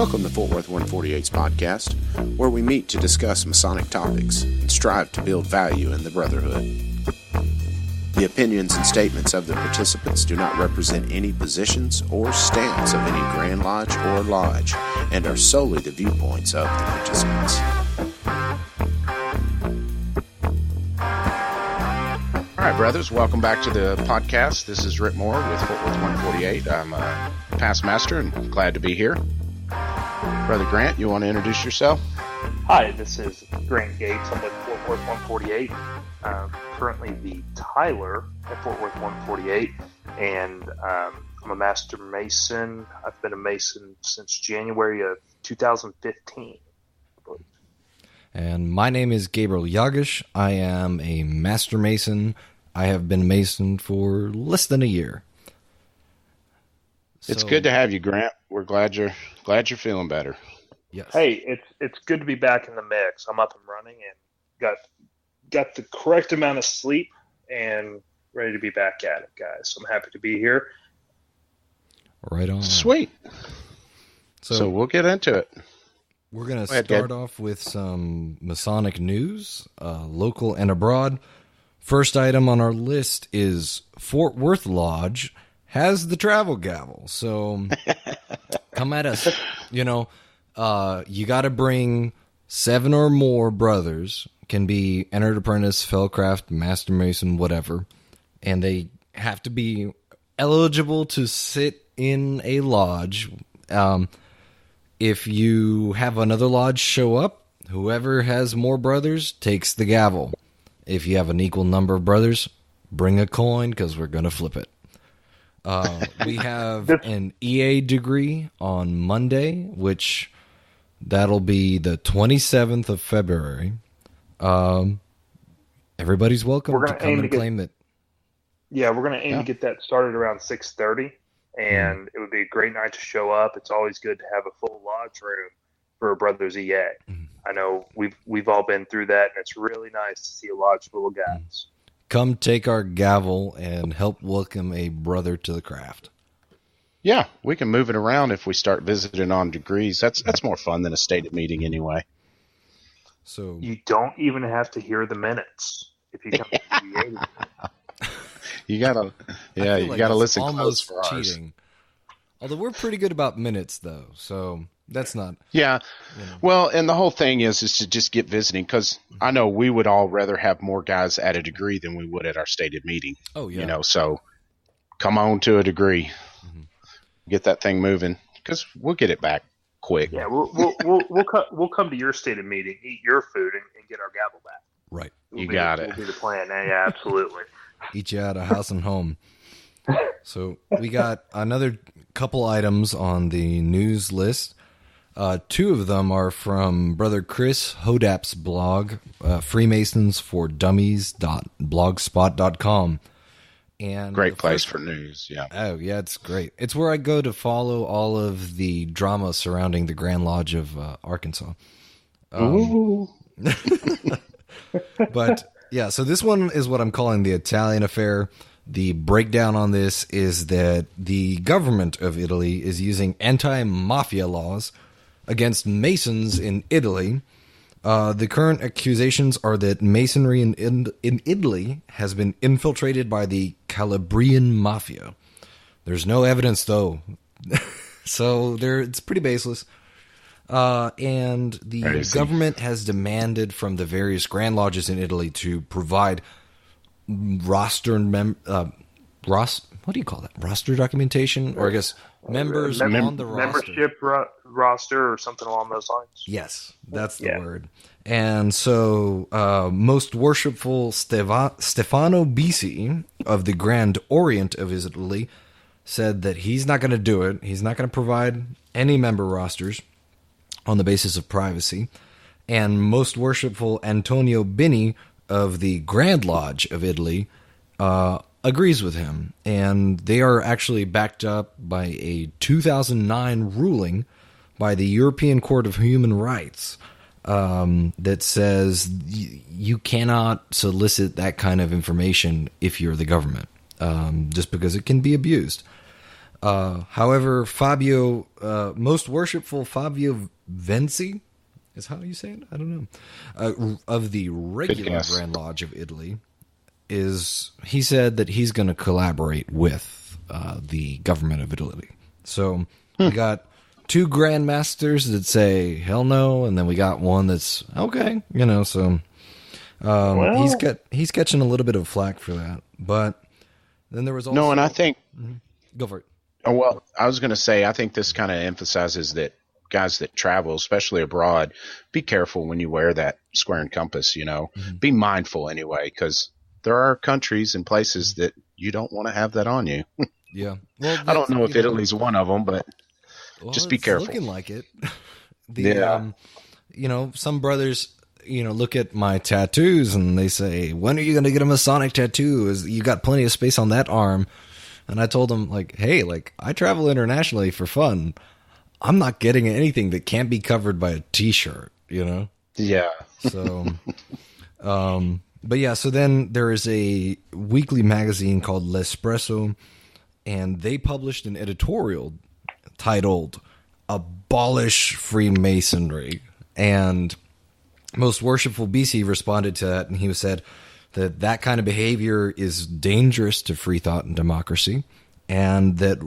Welcome to Fort Worth 148's podcast, where we meet to discuss Masonic topics and strive to build value in the Brotherhood. The opinions and statements of the participants do not represent any positions or stance of any Grand Lodge or Lodge and are solely the viewpoints of the participants. All right, brothers, welcome back to the podcast. This is Rhit Moore with Fort Worth 148. I'm a past master and glad to be here. Brother Grant, you want to introduce yourself? Hi, this is Grant Gates. I'm with Fort Worth 148. Currently the Tyler at Fort Worth 148, and I'm a Master Mason. I've been a Mason since January of 2015, I believe. And my name is Gabriel Jagush. I am a Master Mason. I have been a Mason for less than a year. It's good to have you, Grant. We're glad you're feeling better. Yes. Hey, it's good to be back in the mix. I'm up and running and got the correct amount of sleep and ready to be back at it, guys. So I'm happy to be here. Right on. Sweet. So we'll get into it. We're going to start off with some Masonic news, local and abroad. First item on our list is Fort Worth Lodge has the travel gavel. So come at us. You got to bring 7 or more brothers, can be entered apprentice, fellcraft, master mason, whatever. And they have to be eligible to sit in a lodge. If you have another lodge show up, whoever has more brothers takes the gavel. If you have an equal number of brothers, bring a coin because we're going to flip it. We have an EA degree on Monday, which that'll be the 27th of February. Everybody's welcome to come and claim it. Yeah, we're going to aim to get that started around 6:30, and it would be a great night to show up. It's always good to have a full lodge room for a brother's EA. I know we've all been through that, and it's really nice to see a lodge full of guys. Come take our gavel and help welcome a brother to the craft. Yeah, we can move it around if we start visiting on degrees. That's more fun than a stated meeting anyway. So you don't even have to hear the minutes if you come to the You gotta listen close for ours. Cheating. Although we're pretty good about minutes, though, so that's not. Yeah, well, and the whole thing is to just get visiting, because I know we would all rather have more guys at a degree than we would at our stated meeting. Oh yeah, so come on to a degree, get that thing moving, because we'll get it back quick. Yeah, we'll come to your stated meeting, eat your food, and get our gavel back. Right, you got it. Will be the plan. Yeah, absolutely. Eat you out of house and home. So we got another couple items on the news list. 2 of them are from Brother Chris Hodap's blog, freemasonsfordummies.blogspot.com. And great place for news, yeah. Oh, yeah, it's great. It's where I go to follow all of the drama surrounding the Grand Lodge of Arkansas. But, yeah, so this one is what I'm calling the Italian affair. The breakdown on this is that the government of Italy is using anti-mafia laws against Masons in Italy. The current accusations are that Masonry in Italy has been infiltrated by the Calabrian Mafia. There's no evidence, though. So it's pretty baseless. And the government has demanded from the various Grand Lodges in Italy to provide roster what do you call that? Roster documentation? Or I guess members on the roster. Membership roster or something along those lines. Yes, that's the word. And so most worshipful Stefano Bisi of the Grand Orient of Italy said that he's not going to do it. He's not going to provide any member rosters on the basis of privacy. And most worshipful Antonio Bini of the Grand Lodge of Italy agrees with him, and they are actually backed up by a 2009 ruling by the European Court of Human Rights that says you cannot solicit that kind of information if you're the government, just because it can be abused. However, most worshipful Fabio Venzi, is how you say it? I don't know. Of the regular Grand Lodge of Italy, he said that he's going to collaborate with the government of Italy. So we got 2 Grand Masters that say hell no, and then we got one that's okay, so he's catching a little bit of flack for that. But then there was also... No, and I think... Go for it. Oh, well, I was going to say, I think this kind of emphasizes that guys that travel, especially abroad, be careful when you wear that square and compass, Be mindful anyway, because there are countries and places that you don't want to have that on you. Yeah. Well, I don't know if Italy's one of them, but just be careful. It's looking like it. Some brothers, look at my tattoos and they say, when are you going to get a Masonic tattoo? You got plenty of space on that arm. And I told them, hey, I travel internationally for fun. I'm not getting anything that can't be covered by a T-shirt, Yeah. So, but yeah, so then there is a weekly magazine called L'Espresso, and they published an editorial titled "Abolish Freemasonry." And Most Worshipful BC responded to that, and he said that kind of behavior is dangerous to free thought and democracy, and that,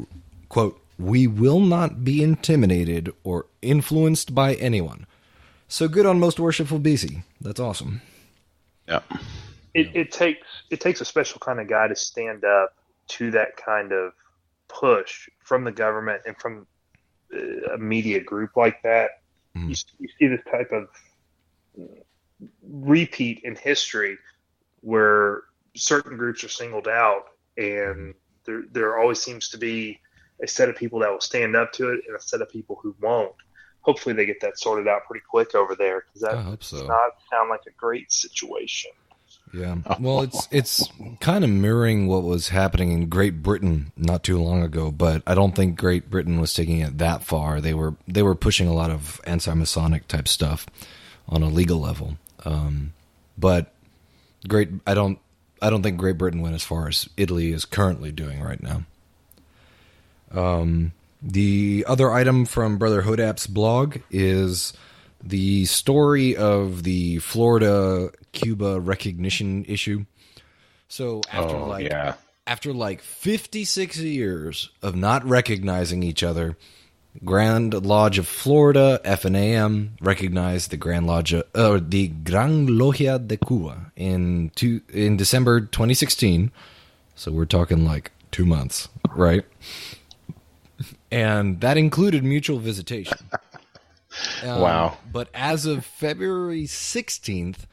quote, "we will not be intimidated or influenced by anyone." So good on Most Worshipful BC. That's awesome. Yeah. It takes a special kind of guy to stand up to that kind of push from the government and from a media group like that. Mm-hmm. You see this type of repeat in history where certain groups are singled out, and there always seems to be a set of people that will stand up to it and a set of people who won't. Hopefully they get that sorted out pretty quick over there, because that does not sound like a great situation. Yeah, well, it's kind of mirroring what was happening in Great Britain not too long ago, but I don't think Great Britain was taking it that far. They were pushing a lot of anti-Masonic type stuff on a legal level, but I don't think Great Britain went as far as Italy is currently doing right now. The other item from Brother Hodap's blog is the story of the Florida Cuba recognition issue. So after 56 years of not recognizing each other, Grand Lodge of Florida, FNAM, recognized the the Gran Logia de Cuba in December 2016. So we're talking 2 months, right? And that included mutual visitation. Wow. But as of February 16th,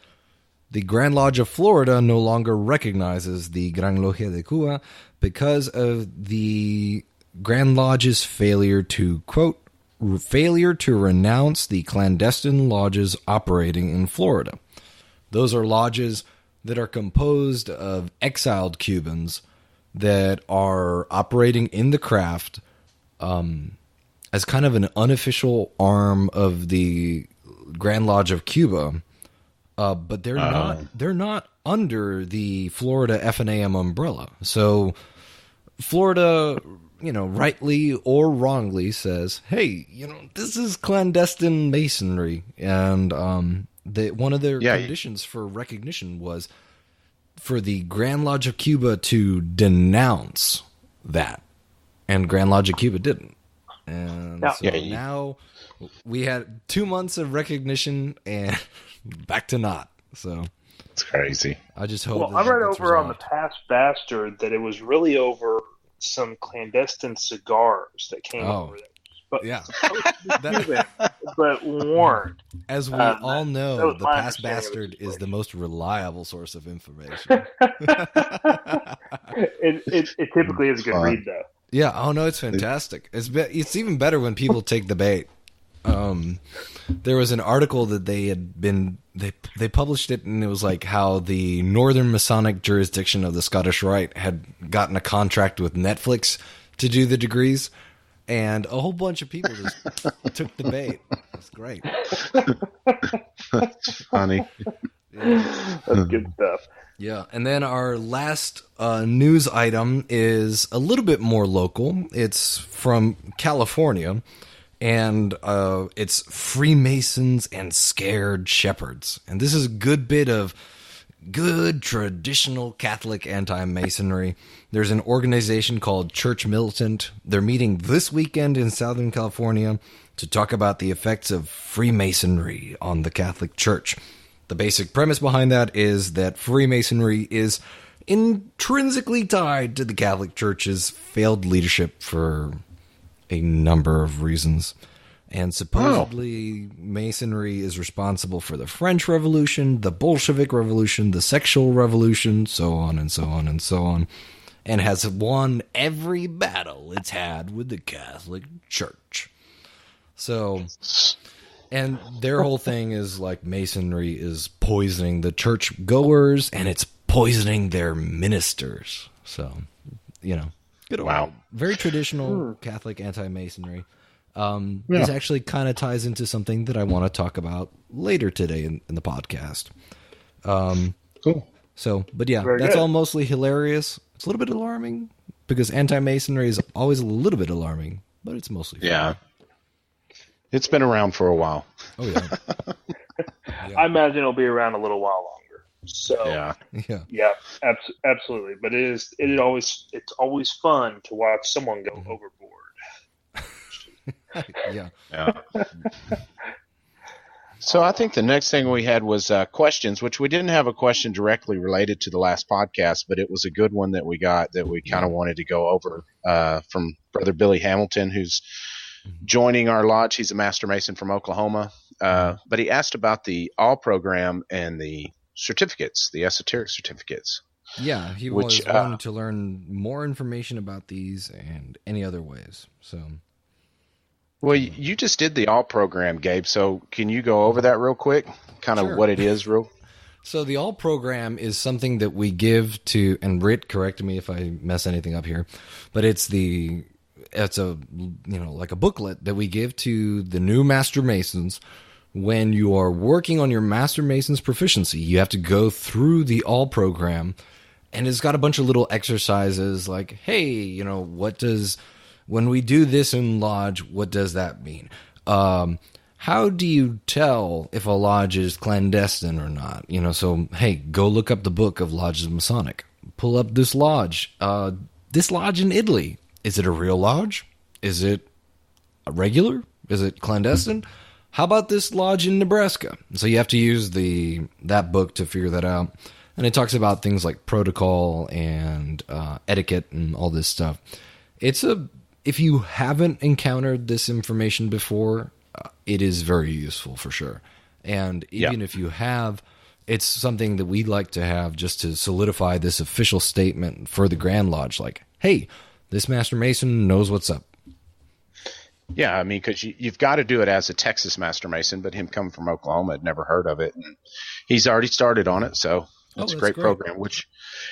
the Grand Lodge of Florida no longer recognizes the Gran Logia de Cuba because of the Grand Lodge's failure to, quote, renounce the clandestine lodges operating in Florida. Those are lodges that are composed of exiled Cubans that are operating in the craft as kind of an unofficial arm of the Grand Lodge of Cuba, but they're not under the Florida FNAM umbrella. So Florida, rightly or wrongly says, hey, this is clandestine masonry, and one of their conditions for recognition was for the Grand Lodge of Cuba to denounce that. And Grand Lodge of Cuba didn't. And now we had 2 months of recognition and back to not. So it's crazy. I just hope. Well, I read over on the Past Bastard that it was really over some clandestine cigars that came over there. But but weren't. As we all know, the Past Bastard is the most reliable source of information. It typically is a good read, though. Yeah. Oh no, it's fantastic. It's even better when people take the bait. There was an article that they published it, and it was how the Northern Masonic jurisdiction of the Scottish Rite had gotten a contract with Netflix to do the degrees, and a whole bunch of people just took the bait. It's great. That's funny. That's good stuff. Yeah, and then our last news item is a little bit more local. It's from California, and it's Freemasons and Scared Shepherds. And this is a good bit of good traditional Catholic anti-Masonry. There's an organization called Church Militant. They're meeting this weekend in Southern California to talk about the effects of Freemasonry on the Catholic Church. The basic premise behind that is that Freemasonry is intrinsically tied to the Catholic Church's failed leadership for a number of reasons. And supposedly Masonry is responsible for the French Revolution, the Bolshevik Revolution, the sexual revolution, so on and so on and so on, and has won every battle it's had with the Catholic Church. So... And their whole thing is like Masonry is poisoning the church goers and it's poisoning their ministers. So, good old, very traditional Catholic anti-Masonry. This actually kind of ties into something that I want to talk about later today in the podcast. Cool. So, but yeah, Very that's good. all mostly hilarious. It's a little bit alarming because anti-Masonry is always a little bit alarming, but it's mostly fun. Yeah. It's been around for a while. Oh, yeah. I imagine it'll be around a little while longer. So Yeah. Absolutely. But it's always fun to watch someone go overboard. Yeah. So I think the next thing we had was questions, which we didn't have a question directly related to the last podcast, but it was a good one that we got that we kind of wanted to go over from Brother Billy Hamilton, who's joining our lodge. He's a Master Mason from Oklahoma. But he asked about the all program and the certificates, the esoteric certificates. Yeah, he was wanting to learn more information about these and any other ways. So, well, you just did the all program, Gabe. So can you go over that real quick? Kind of what it is, So the all program is something that we give to, and Rhit, correct me if I mess anything up here, but it's a like a booklet that we give to the new Master Masons. When you are working on your Master Mason's proficiency, you have to go through the all program, and it's got a bunch of little exercises like, hey, when we do this in lodge, what does that mean? How do you tell if a lodge is clandestine or not? So, hey, go look up the book of Lodges of Masonic. Pull up this lodge in Italy. Is it a real lodge? Is it a regular? Is it clandestine? How about this lodge in Nebraska? So you have to use that book to figure that out. And it talks about things like protocol and etiquette and all this stuff. If you haven't encountered this information before, it is very useful for sure. And even if you have, it's something that we'd like to have just to solidify this official statement for the Grand Lodge. Like, hey, this Master Mason knows what's up. Yeah, I mean, because you've got to do it as a Texas Master Mason, but him coming from Oklahoma had never heard of it. And he's already started on it, so it's a great program, which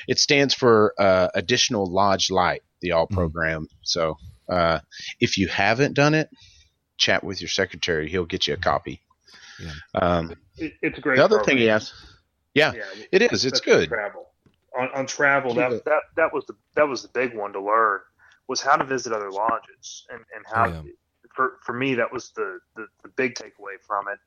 it stands for Additional Lodge Light, the all program. So if you haven't done it, chat with your secretary. He'll get you a copy. Yeah. It's a great The other program. thing he asked, it is. It's good. Travel. On travel, that was the big one to learn, was how to visit other lodges and how for me that was the big takeaway from it.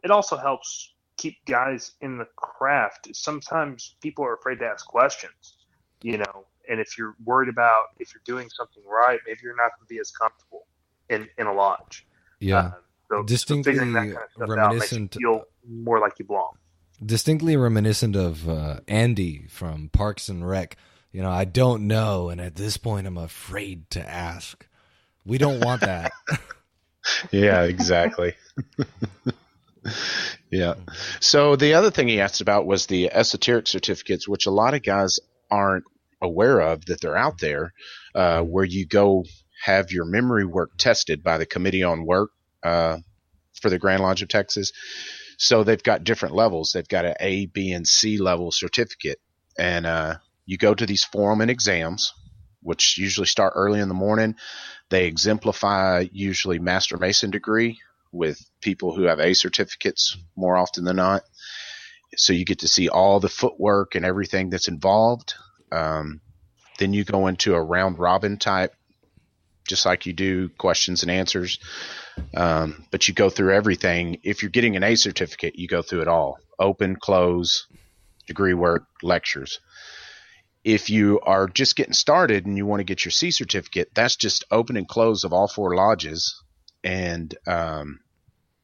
It also helps keep guys in the craft. Sometimes people are afraid to ask questions, and if you're worried about if you're doing something right, maybe you're not going to be as comfortable in a lodge. Yeah. So distinctly figuring that kind of stuff reminiscent. out makes you feel more like you belong. Distinctly reminiscent of Andy from Parks and Rec. I don't know, and at this point, I'm afraid to ask. We don't want that. Yeah, exactly. Yeah. So the other thing he asked about was the esoteric certificates, which a lot of guys aren't aware of that they're out there, where you go have your memory work tested by the Committee on Work for the Grand Lodge of Texas. So they've got different levels. They've got an A, B, and C level certificate. And you go to these forum and exams, which usually start early in the morning. They exemplify usually Master Mason degree with people who have A certificates more often than not. so you get to see all the footwork and everything that's involved. Then you go into a round robin type, just like you do questions and answers. But you go through everything. If you're getting an A certificate, you go through it all: open, close, degree work, lectures. If you are just getting started and you want to get your C certificate, that's just open and close of all 4 lodges and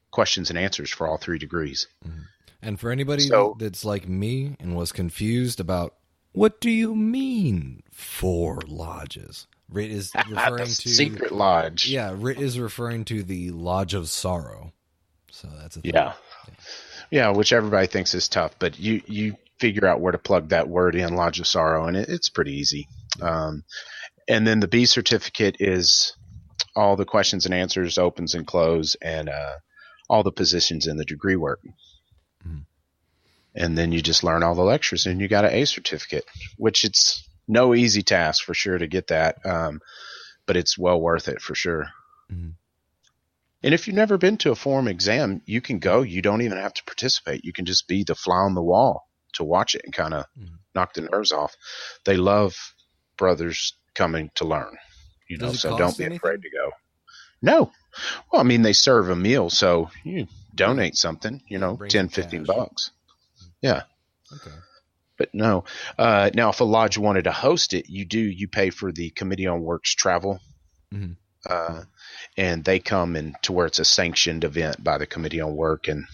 questions and answers for all 3 degrees. Mm-hmm. And for anybody that's like me and was confused about, what do you mean 4 lodges? Rhit is referring to secret lodge. Yeah, Rhit is referring to the Lodge of Sorrow. So that's a thing. Yeah, which everybody thinks is tough, but you figure out where to plug that word in, Lodge of Sorrow, and it's pretty easy. And then the B certificate is all the questions and answers, opens and close, and all the positions in the degree work. Mm-hmm. And then you just learn all the lectures, and you got an A certificate, which it's no easy task for sure to get that, but it's well worth it for sure. Mm-hmm. And if you've never been to a form exam, you can go. You don't even have to participate. You can just be the fly on the wall to watch it and kind of knock the nerves off. They love brothers coming to learn, so don't be afraid to go. No. Well, I mean, they serve a meal, so you donate something, $10-15. Yeah. Okay. But no. Now, if a lodge wanted to host it, you pay for the Committee on Works travel. Mm-hmm. And they come in to where it's a sanctioned event by the Committee on Work, and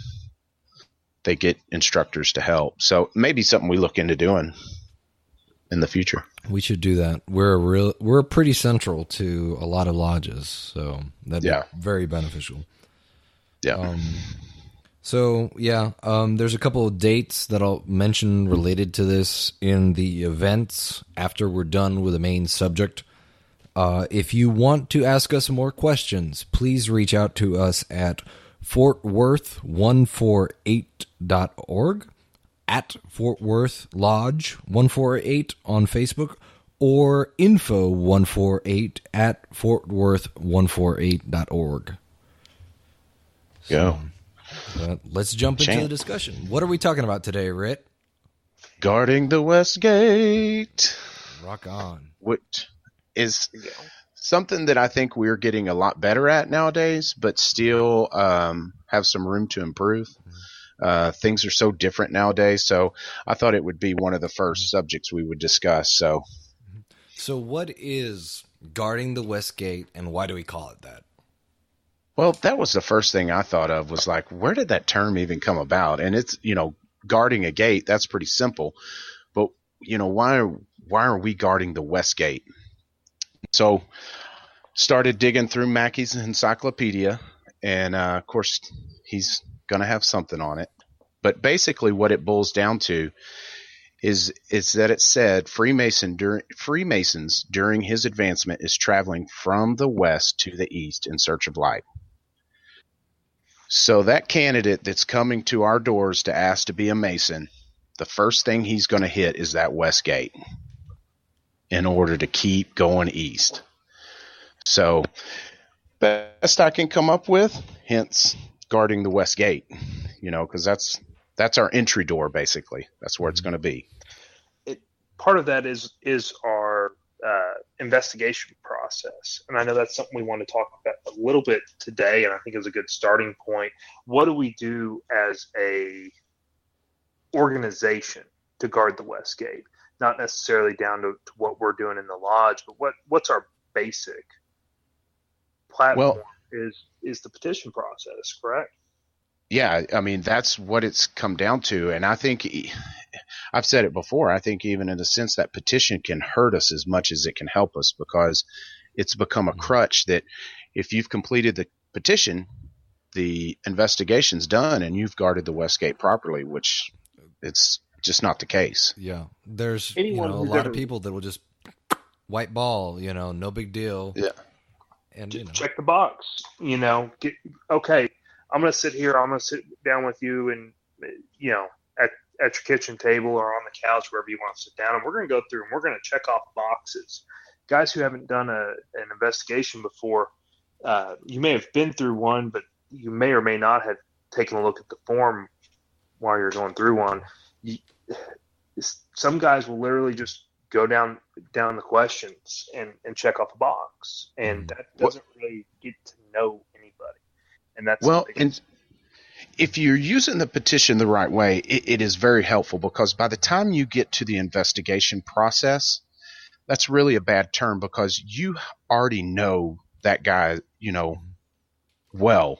they get instructors to help. So maybe something we look into doing in the future. We should do that. We're pretty central to a lot of lodges, so that'd be very beneficial. Yeah. There's a couple of dates that I'll mention related to this in the events after we're done with the main subject. If you want to ask us more questions, please reach out to us at fortworth148.org, at Fort Worth Lodge 148 on Facebook, or info148 at fortworth148.org. Go. Let's jump into the discussion. What are we talking about today, Rhit? Guarding the West Gate. Rock on. Which is something that I think we're getting a lot better at nowadays, but still have some room to improve. Things are so different nowadays, so I thought it would be one of the first subjects we would discuss. So what is guarding the West Gate, and why do we call it that? Well, that was the first thing I thought of, was like, where did that term even come about? And it's, guarding a gate, that's pretty simple. But, why are we guarding the West Gate? So started digging through Mackey's encyclopedia, and of course he's going to have something on it. But basically what it boils down to is that it said Freemasons during his advancement is traveling from the west to the east in search of light. So that candidate that's coming to our doors to ask to be a Mason, the first thing he's going to hit is that West Gate in order to keep going east. So best I can come up with, hence guarding the West Gate, because that's our entry door, basically. That's where it's going to be. Part of that is our investigation process. And I know that's something we want to talk about a little bit today, and I think is a good starting point. What do we do as a organization to guard the West Gate? Not necessarily down to what we're doing in the lodge, but what's our basic platform is the petition process, correct? Yeah, I mean, that's what it's come down to. And I think, I've said it before, I think even in a sense that petition can hurt us as much as it can help us, because it's become a crutch that if you've completed the petition, the investigation's done and you've guarded the West Gate properly, which it's just not the case. Yeah. There's a lot of people that will just white ball, no big deal. Yeah. And check the box, okay, I'm going to sit here, I'm going to sit down with you and, at your kitchen table or on the couch, wherever you want to sit down, and we're going to go through and we're going to check off boxes. Guys who haven't done an investigation before, you may have been through one, but you may or may not have taken a look at the form while you're going through one, you, some guys will literally just go down the questions and check off a box, and that doesn't really get to know anybody. And that's and if you're using the petition the right way, it is very helpful, because by the time you get to the investigation process, that's really a bad term, because you already know that guy, well.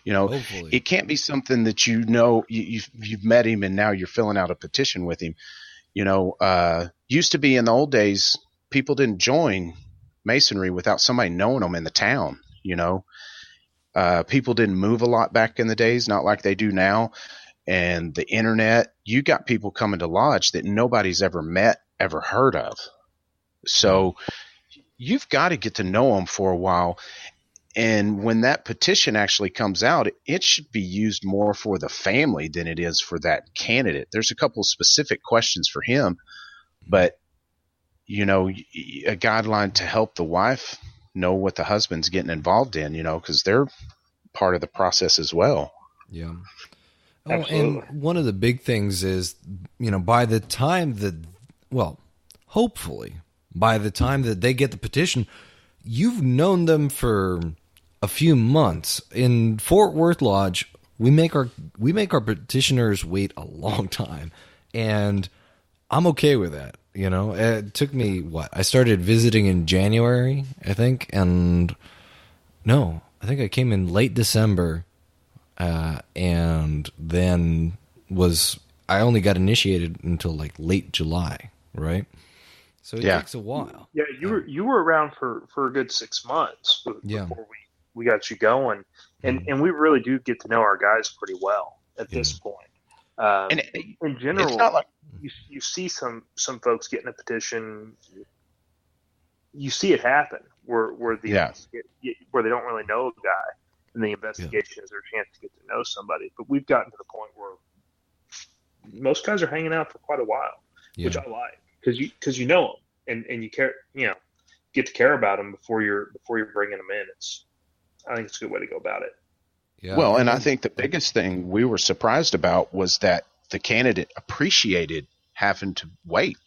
Hopefully. It can't be something that you've met him and now you're filling out a petition with him. Used to be in the old days, people didn't join Masonry without somebody knowing them in the town. People didn't move a lot back in the days, not like they do now. And the internet, you got people coming to lodge that nobody's ever met, ever heard of. So you've got to get to know them for a while. And when that petition actually comes out, it should be used more for the family than it is for that candidate. There's a couple of specific questions for him, but, a guideline to help the wife know what the husband's getting involved in, because they're part of the process as well. Yeah. Oh, and one of the big things is, by the time hopefully by the time that they get the petition, you've known them for a few months. In Fort Worth Lodge, we make our petitioners wait a long time, and I'm okay with that. It took me I started visiting in January, I think, and no, I think I came in late December, and then I only got initiated until like late July, right? So it takes a while. Yeah, you were around for a good 6 months before we got you going, and we really do get to know our guys pretty well at this point. And in general, it's not like you see some folks getting a petition. You see it happen where they don't really know a guy, and the investigation is their chance to get to know somebody. But we've gotten to the point where most guys are hanging out for quite a while, which I like, because you know them and you care, get to care about them before you're bringing them in. I think it's a good way to go about it. Yeah. Well, and I think the biggest thing we were surprised about was that the candidate appreciated having to wait.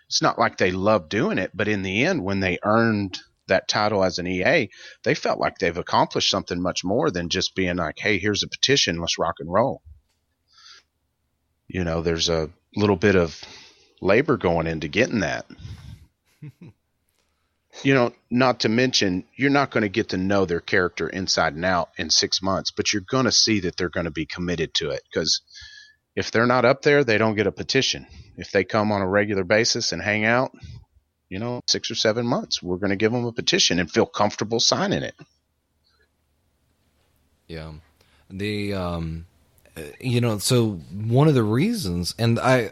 It's not like they loved doing it, but in the end, when they earned that title as an EA, they felt like they've accomplished something much more than just being like, hey, here's a petition, let's rock and roll. There's a little bit of labor going into getting that. Not to mention, you're not going to get to know their character inside and out in 6 months, but you're going to see that they're going to be committed to it, because if they're not up there, they don't get a petition. If they come on a regular basis and hang out, 6 or 7 months, we're going to give them a petition and feel comfortable signing it. Yeah. So one of the reasons, and I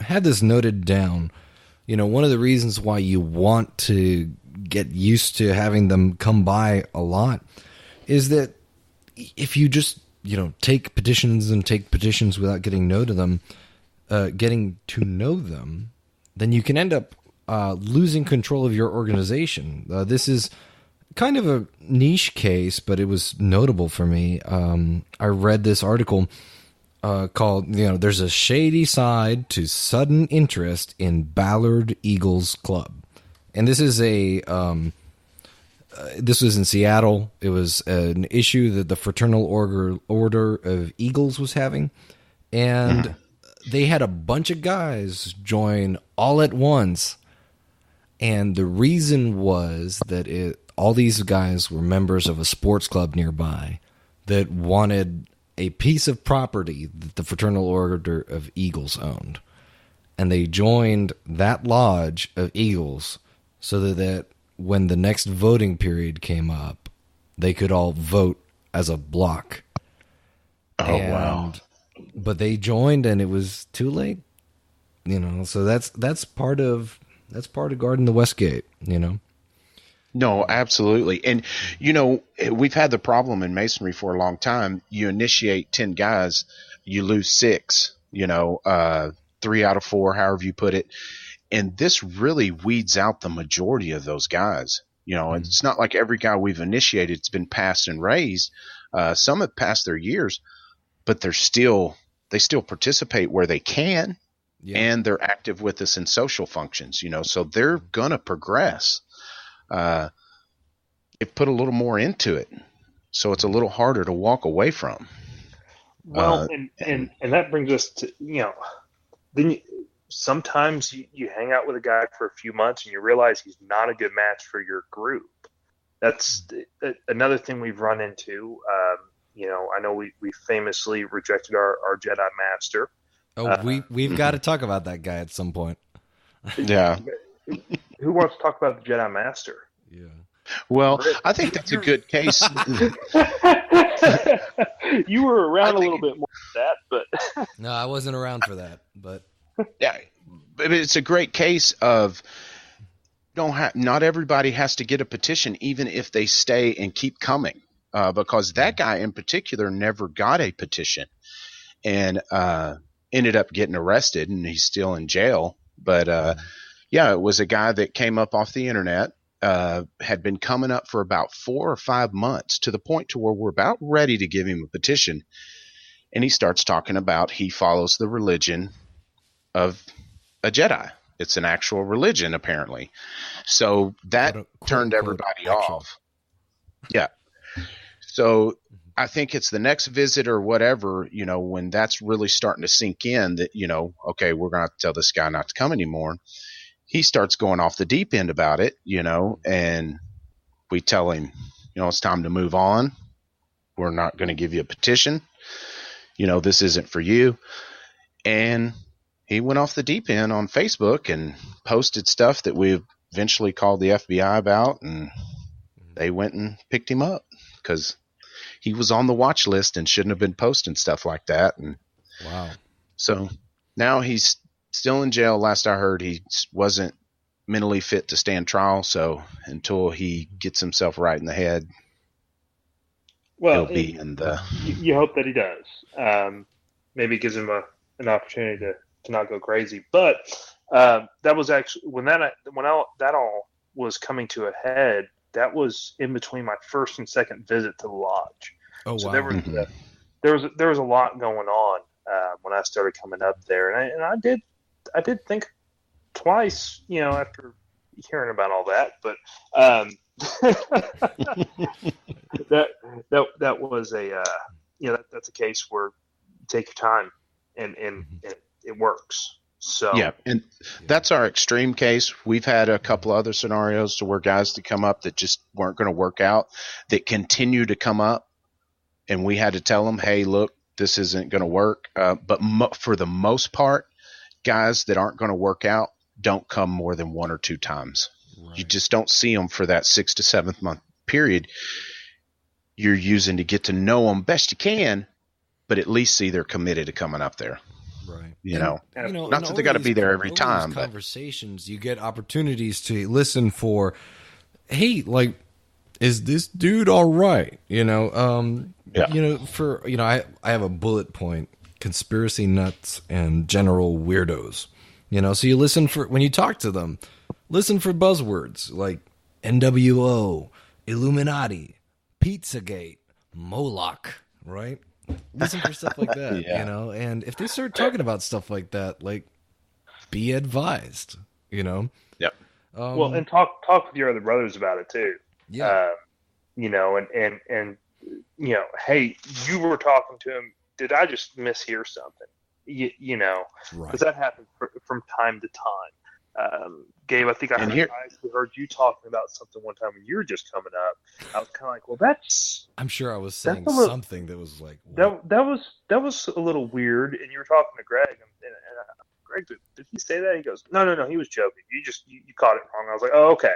had this noted down, one of the reasons why you want to get used to having them come by a lot is that if you just, take petitions without getting to know them, then you can end up losing control of your organization. This is kind of a niche case, but it was notable for me. I read this article called, there's a shady side to sudden interest in Ballard Eagles Club. And this is this was in Seattle. It was an issue that the Fraternal Order of Eagles was having. And they had a bunch of guys join all at once. And the reason was that all these guys were members of a sports club nearby that wanted a piece of property that the Fraternal Order of Eagles owned. And they joined that lodge of Eagles so that when the next voting period came up, they could all vote as a block. Wow. But they joined and it was too late. So that's part of guarding the West Gate, No, absolutely. And, we've had the problem in Masonry for a long time. You initiate 10 guys, you lose 6, 3 out of 4, however you put it. And this really weeds out the majority of those guys. And it's not like every guy we've initiated has been passed and raised. Some have passed their years, but they're still they still participate where they can, and they're active with us in social functions, so they're going to progress. It put a little more into it, so it's a little harder to walk away from. Well, and that brings us to, then sometimes you hang out with a guy for a few months and you realize he's not a good match for your group. That's another thing we've run into. I know we famously rejected our Jedi Master. Oh, we've got to talk about that guy at some point. Yeah. Who wants to talk about the Jedi Master? Yeah. Well, I think that's a good case. You were around a little bit more for that, but no, I wasn't around for that. But yeah, but it's a great case of not everybody has to get a petition, even if they stay and keep coming, because that guy in particular never got a petition and ended up getting arrested, and he's still in jail. But it was a guy that came up off the internet. Had been coming up for about 4 or 5 months, to the point to where we're about ready to give him a petition. And he starts talking about he follows the religion of a Jedi. It's an actual religion, apparently. So that turned everybody off. Yeah. So I think it's the next visit or whatever, when that's really starting to sink in that, okay, we're going to have to tell this guy not to come anymore. He starts going off the deep end about it, and we tell him, it's time to move on. We're not going to give you a petition. This isn't for you. And he went off the deep end on Facebook and posted stuff that we eventually called the FBI about, and they went and picked him up because he was on the watch list and shouldn't have been posting stuff like that. And wow. So now he's still in jail. Last I heard, he wasn't mentally fit to stand trial. So until he gets himself right in the head, he'll be in the. You hope that he does. Maybe it gives him an opportunity to not go crazy. But that was actually when that all was coming to a head. That was in between my first and second visit to the lodge. Oh, so wow. There was a lot going on when I started coming up there, and I did think twice, after hearing about all that, but that was that's a case where you take your time and it works. So yeah, and that's our extreme case. We've had a couple other scenarios to where guys to come up that just weren't going to work out, that continue to come up, and we had to tell them, hey, look, this isn't going to work. But for the most part, guys that aren't going to work out don't come more than 1 or 2 times. Right. You just don't see them for that 6 to 7th month period. You're using to get to know them best you can, but at least see they're committed to coming up there. Right. Not that they got to be there every time. But conversations, you get opportunities to listen for, hey, like, is this dude all right? I have a bullet point: conspiracy nuts and general weirdos. So you listen for, when you talk to them, listen for buzzwords like NWO, Illuminati, Pizzagate, Moloch, right? Listen for stuff like that, and if they start talking about stuff like that, like, be advised, Yep. And talk with your other brothers about it too. Yeah. And hey, you were talking to him. Did I just mishear something? Because that happens from time to time. Gabe, I think I heard you talking about something one time when you were just coming up. I was kind of like, well, that's. I'm sure I was saying something that was like that was a little weird. And you were talking to Greg, and Greg, did he say that? He goes, no, he was joking. You caught it wrong. I was like, oh, okay,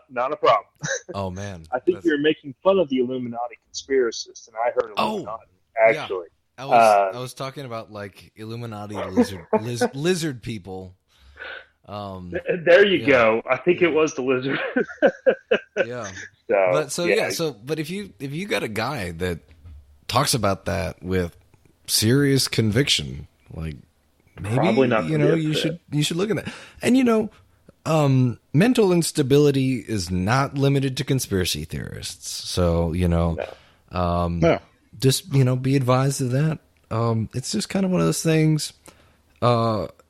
not a problem. Oh man, I think you're making fun of the Illuminati conspiracists, and I heard Illuminati actually. Yeah. I was talking about like Illuminati lizard people. There you go. I think it was the lizard. Yeah. But if you got a guy that talks about that with serious conviction, like, maybe probably not, you should look at that. And mental instability is not limited to conspiracy theorists. So just be advised of that. It's just kind of one of those things.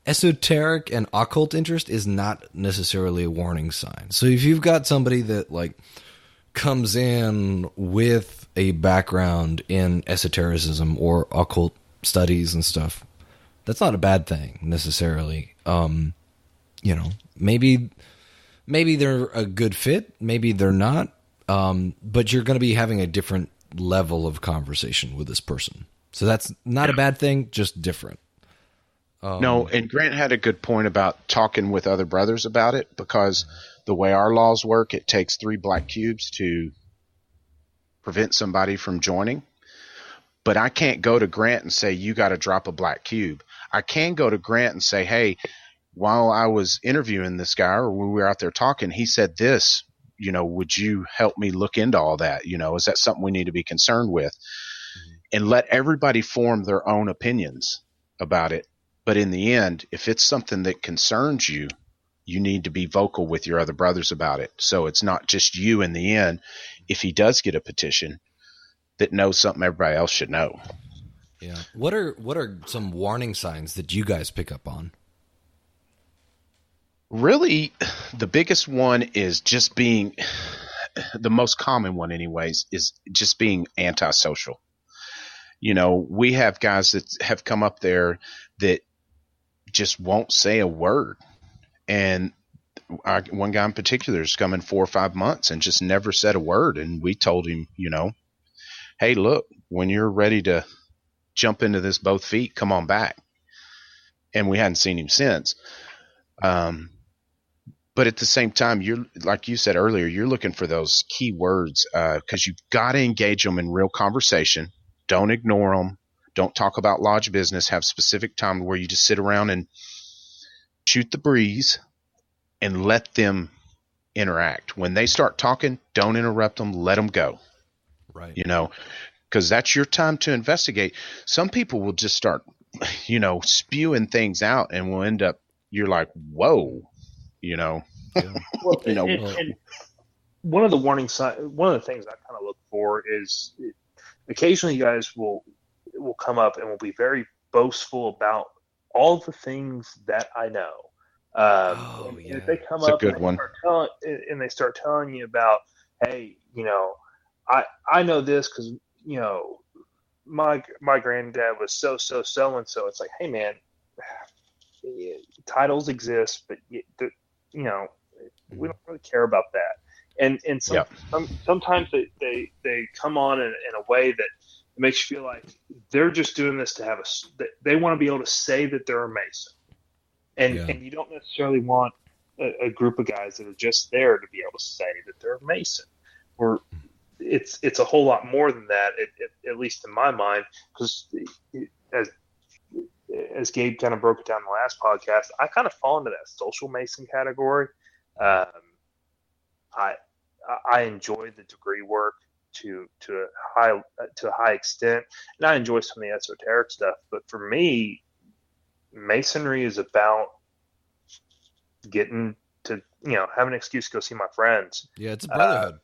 Esoteric and occult interest is not necessarily a warning sign. So if you've got somebody that like comes in with a background in esotericism or occult studies and stuff, that's not a bad thing necessarily. Maybe they're a good fit, maybe they're not. But you're going to be having a different level of conversation with this person. So that's not a bad thing, just different. No, and Grant had a good point about talking with other brothers about it, because the way our laws work, it takes 3 black cubes to prevent somebody from joining. But I can't go to Grant and say, you got to drop a black cube. I can go to Grant and say, hey, while I was interviewing this guy, or when we were out there talking, he said this, would you help me look into all that? Is that something we need to be concerned with? And let everybody form their own opinions about it. But in the end, if it's something that concerns you, you need to be vocal with your other brothers about it. So it's not just you in the end, if he does get a petition, that knows something everybody else should know. Yeah. What are some warning signs that you guys pick up on? Really, the biggest one is just being, the most common one anyways, is just being antisocial. We have guys that have come up there that just won't say a word. And one guy in particular has come in 4 or 5 months and just never said a word. And we told him, hey, look, when you're ready to jump into this both feet, come on back. And we hadn't seen him since. But at the same time, you're, like you said earlier, you're looking for those key words, because you've got to engage them in real conversation. Don't ignore them. Don't talk about lodge business. Have specific time where you just sit around and shoot the breeze and let them interact. When they start talking, don't interrupt them. Let them go. Right. Because that's your time to investigate. Some people will just start, spewing things out, and will end up, you're like, whoa, Yeah. Well, and one of the warning signs, one of the things I kind of look for is occasionally you guys will come up and will be very boastful about all the things that I know. And if they come up and they start telling you about, hey, I know this because my granddad was so and so. It's like, hey man, titles exist, but we don't really care about that. And sometimes they come on in a way that makes you feel like they're just doing this to have they want to be able to say that they're a Mason. And you don't necessarily want a group of guys that are just there to be able to say that they're a Mason. Or it's a whole lot more than that, at least in my mind, because as Gabe kind of broke it down in the last podcast, I kind of fall into that social Mason category. I enjoy the degree work to a high extent, and I enjoy some of the esoteric stuff. But for me, Masonry is about getting to have an excuse to go see my friends. Yeah, it's a brotherhood.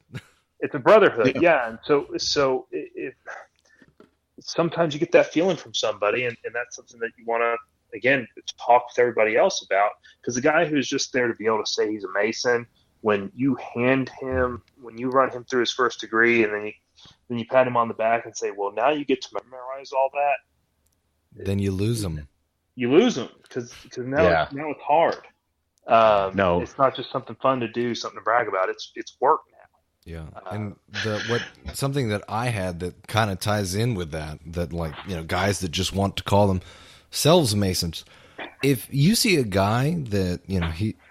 It's a brotherhood, yeah. And so if sometimes you get that feeling from somebody, and that's something that you want to, again, talk with everybody else about. Because the guy who's just there to be able to say he's a Mason, when you run him through his first degree, and then you pat him on the back and say, well, now you get to memorize all that. Then you lose them. You lose them because now it's hard. No, it's not just something fun to do, something to brag about. It's work now. Yeah, and something that I had that kind of ties in with that like, guys that just want to call themselves Masons. If you see a guy that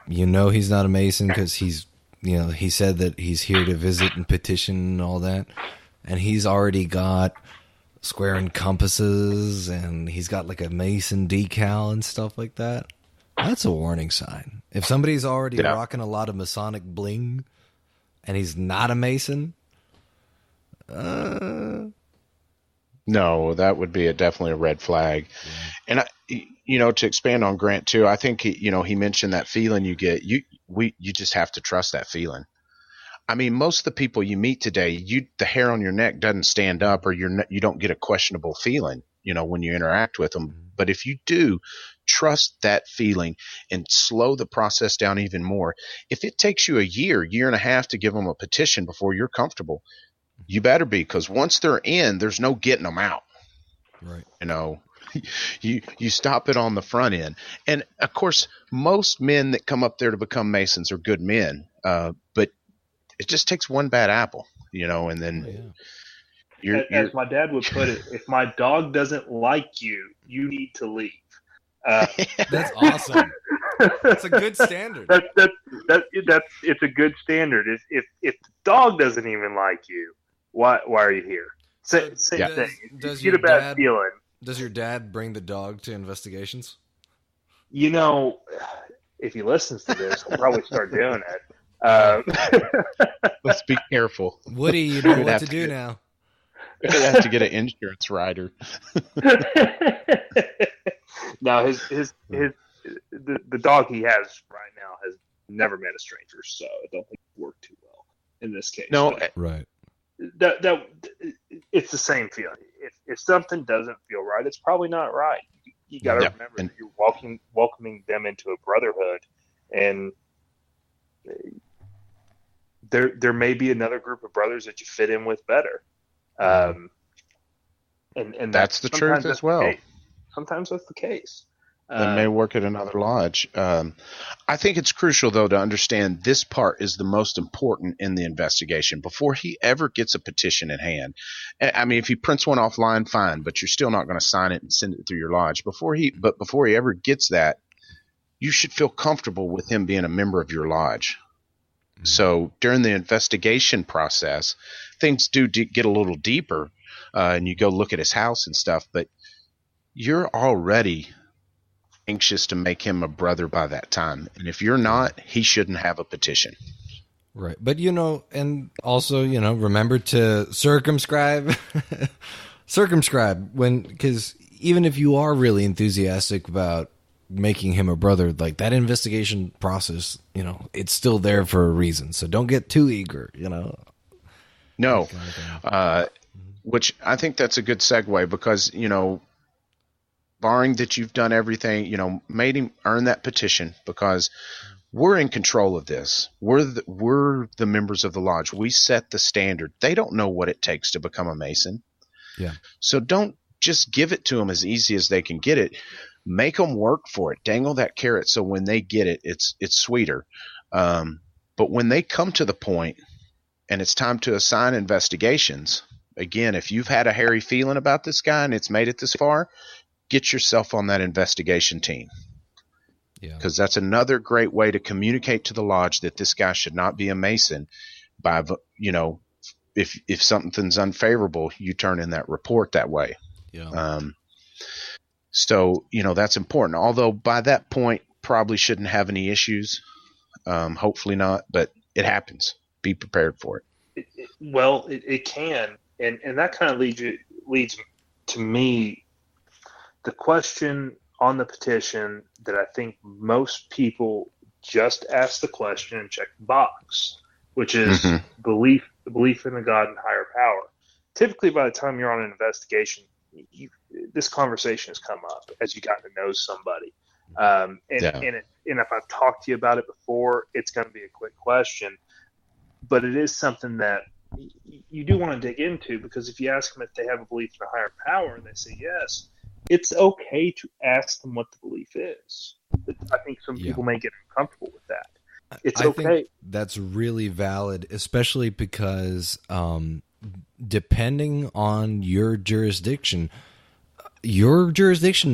he's not a Mason because he's he said that he's here to visit and petition and all that, and he's already got square and compasses and he's got like a Mason decal and stuff like that, that's a warning sign. If somebody's already rocking a lot of Masonic bling and he's not a Mason, no, that would be definitely a red flag. Yeah. And to expand on Grant too, I think he mentioned that feeling you get. You just have to trust that feeling. I mean, most of the people you meet today, the hair on your neck doesn't stand up, or you don't get a questionable feeling. when you interact with them. But if you do trust that feeling and slow the process down even more, if it takes you a year and a half to give them a petition before you're comfortable, you better be, because once they're in, there's no getting them out. Right. You stop it on the front end. And of course, most men that come up there to become Masons are good men. But it just takes one bad apple, and then as my dad would put it, if my dog doesn't like you, you need to leave. That's awesome. That's a good standard. It's a good standard. If the dog doesn't even like you, why are you here? Same thing. Does you get a bad feeling. Does your dad bring the dog to investigations? If he listens to this, he'll probably start doing it. Let's be careful. Woody, you know what to do now. We're going to have to get an insurance rider. No, the dog he has right now has never met a stranger, so I don't think it worked too well in this case. No, right. That it's the same feeling. If something doesn't feel right, it's probably not right. You got to remember that you're welcoming them into a brotherhood, and there may be another group of brothers that you fit in with better. And that's the truth as well. Sometimes that's the case. That may work at another lodge. I think it's crucial, though, to understand this part is the most important in the investigation. Before he ever gets a petition in hand, I mean, if he prints one offline, fine, but you're still not going to sign it and send it through your lodge. Before he ever gets that, you should feel comfortable with him being a member of your lodge. Mm-hmm. So during the investigation process, things do get a little deeper, and you go look at his house and stuff, but you're already anxious to make him a brother by that time. And if you're not, he shouldn't have a petition. Right. But, and also, remember to circumscribe because even if you are really enthusiastic about making him a brother, like that investigation process, it's still there for a reason. So don't get too eager, No, which I think that's a good segue because, barring that you've done everything, made him earn that petition, because we're in control of this. We're the members of the lodge. We set the standard. They don't know what it takes to become a Mason. Yeah. So don't just give it to them as easy as they can get it. Make them work for it. Dangle that carrot so when they get it, it's sweeter. But when they come to the point and it's time to assign investigations, again, if you've had a hairy feeling about this guy and it's made it this far, get yourself on that investigation team. Yeah. Because that's another great way to communicate to the lodge that this guy should not be a Mason by, if something's unfavorable, you turn in that report that way. Yeah. So, that's important. Although by that point, probably shouldn't have any issues. Hopefully not, but it happens. Be prepared for it. It can. And that kind of leads to me, the question on the petition that I think most people just ask the question and check the box, which is belief in a God and higher power. Typically, by the time you're on an investigation, this conversation has come up as you got to know somebody. And if I've talked to you about it before, it's going to be a quick question, but it is something that you do want to dig into, because if you ask them if they have a belief in a higher power and they say yes, it's okay to ask them what the belief is. I think some people may get uncomfortable with that. It's okay. I think that's really valid, especially because depending on your jurisdiction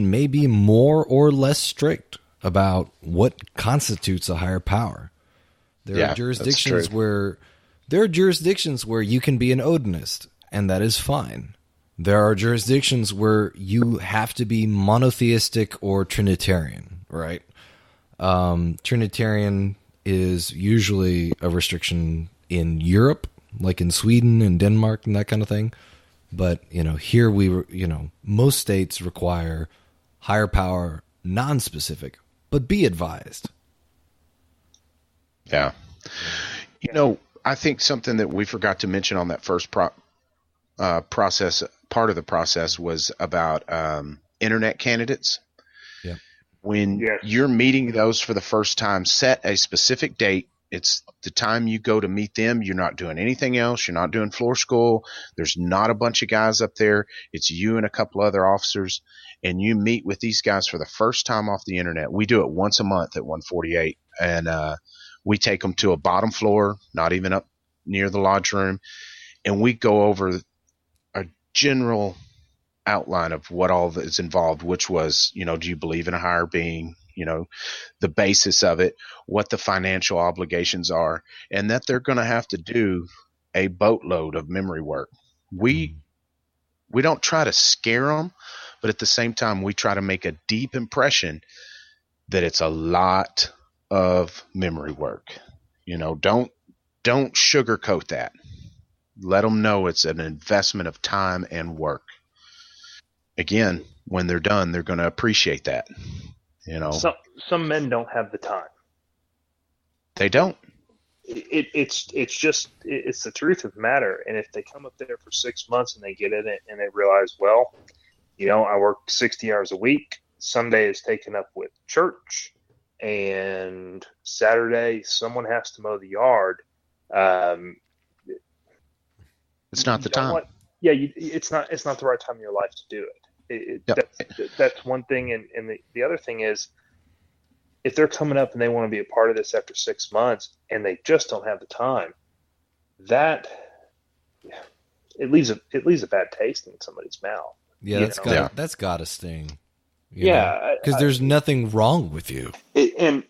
may be more or less strict about what constitutes a higher power. There are jurisdictions where you can be an Odinist, and that is fine. There are jurisdictions where you have to be monotheistic or Trinitarian, right? Trinitarian is usually a restriction in Europe, like in Sweden and Denmark and that kind of thing. But, here most states require higher power, non-specific, but be advised. Yeah. I think something that we forgot to mention on that first part of the process was about internet candidates. Yeah. When you're meeting those for the first time, set a specific date. It's the time you go to meet them. You're not doing anything else. You're not doing floor school. There's not a bunch of guys up there. It's you and a couple other officers, and you meet with these guys for the first time off the internet. We do it once a month at 148, and we take them to a bottom floor, not even up near the lodge room, and we go over a general outline of what all is involved, which was, do you believe in a higher being? The basis of it, what the financial obligations are, and that they're going to have to do a boatload of memory work. We don't try to scare them, but at the same time, we try to make a deep impression that it's a lot of memory work. Don't sugarcoat that. Let them know it's an investment of time and work. Again, when they're done, they're going to appreciate that. Some men don't have the time. They don't. It's the truth of the matter. And if they come up there for 6 months and they get in it and they realize, well, I work 60 hours a week. Sunday is taken up with church, and Saturday someone has to mow the yard. It's not the time. It's not the right time in your life to do it. That's one thing, and the other thing is, if they're coming up and they want to be a part of this after 6 months and they just don't have the time, it leaves a bad taste in somebody's mouth. Yeah, that's gotta sting. Because there's nothing wrong with you. I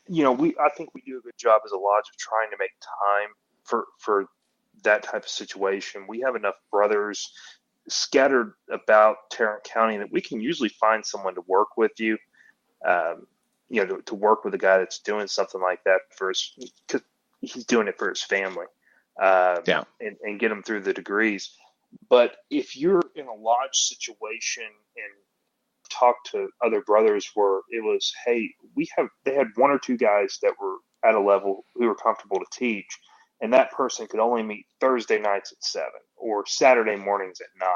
think we do a good job as a lodge of trying to make time for that type of situation. We have enough brothers scattered about Tarrant County that we can usually find someone to work with you, to work with a guy that's doing something like that because he's doing it for his family, and get him through the degrees. But if you're in a lodge situation and talk to other brothers where it was, hey, they had one or two guys that were at a level who were comfortable to teach, and that person could only meet Thursday nights at 7 or Saturday mornings at 9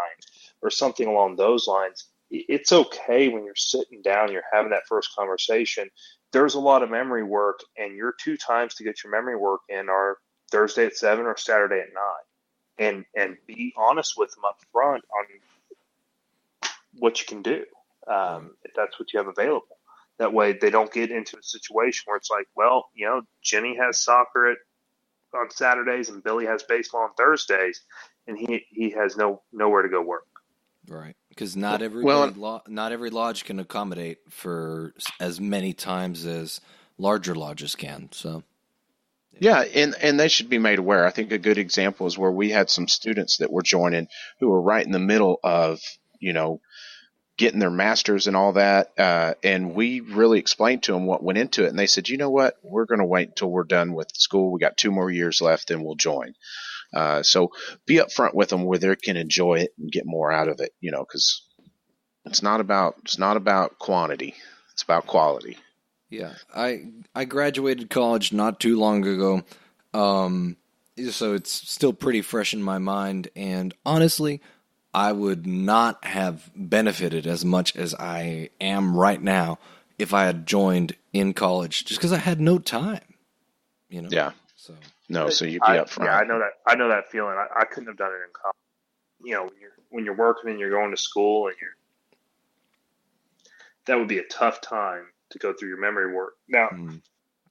or something along those lines. It's okay when you're sitting down, you're having that first conversation. There's a lot of memory work, and your 2 times to get your memory work in are Thursday at 7 or Saturday at 9. And be honest with them up front on what you can do, if that's what you have available. That way they don't get into a situation where it's like, well, Jenny has soccer on Saturdays and Billy has baseball on Thursdays, and he has nowhere to go work. Right, because not every lodge can accommodate for as many times as larger lodges can. So, yeah, and they should be made aware. I think a good example is where we had some students that were joining who were right in the middle of getting their masters and all that, and we really explained to them what went into it, and they said, you know what, we're going to wait until we're done with school. We got 2 more years left, and we'll join. So be upfront with them where they can enjoy it and get more out of it, because it's not about quantity, it's about quality. Yeah, I graduated college not too long ago, so it's still pretty fresh in my mind, and honestly, I would not have benefited as much as I am right now if I had joined in college, just because I had no time. Yeah. So you'd be up front. Yeah, I know that feeling. I couldn't have done it in college. When you're working and you're going to school and that would be a tough time to go through your memory work. Now,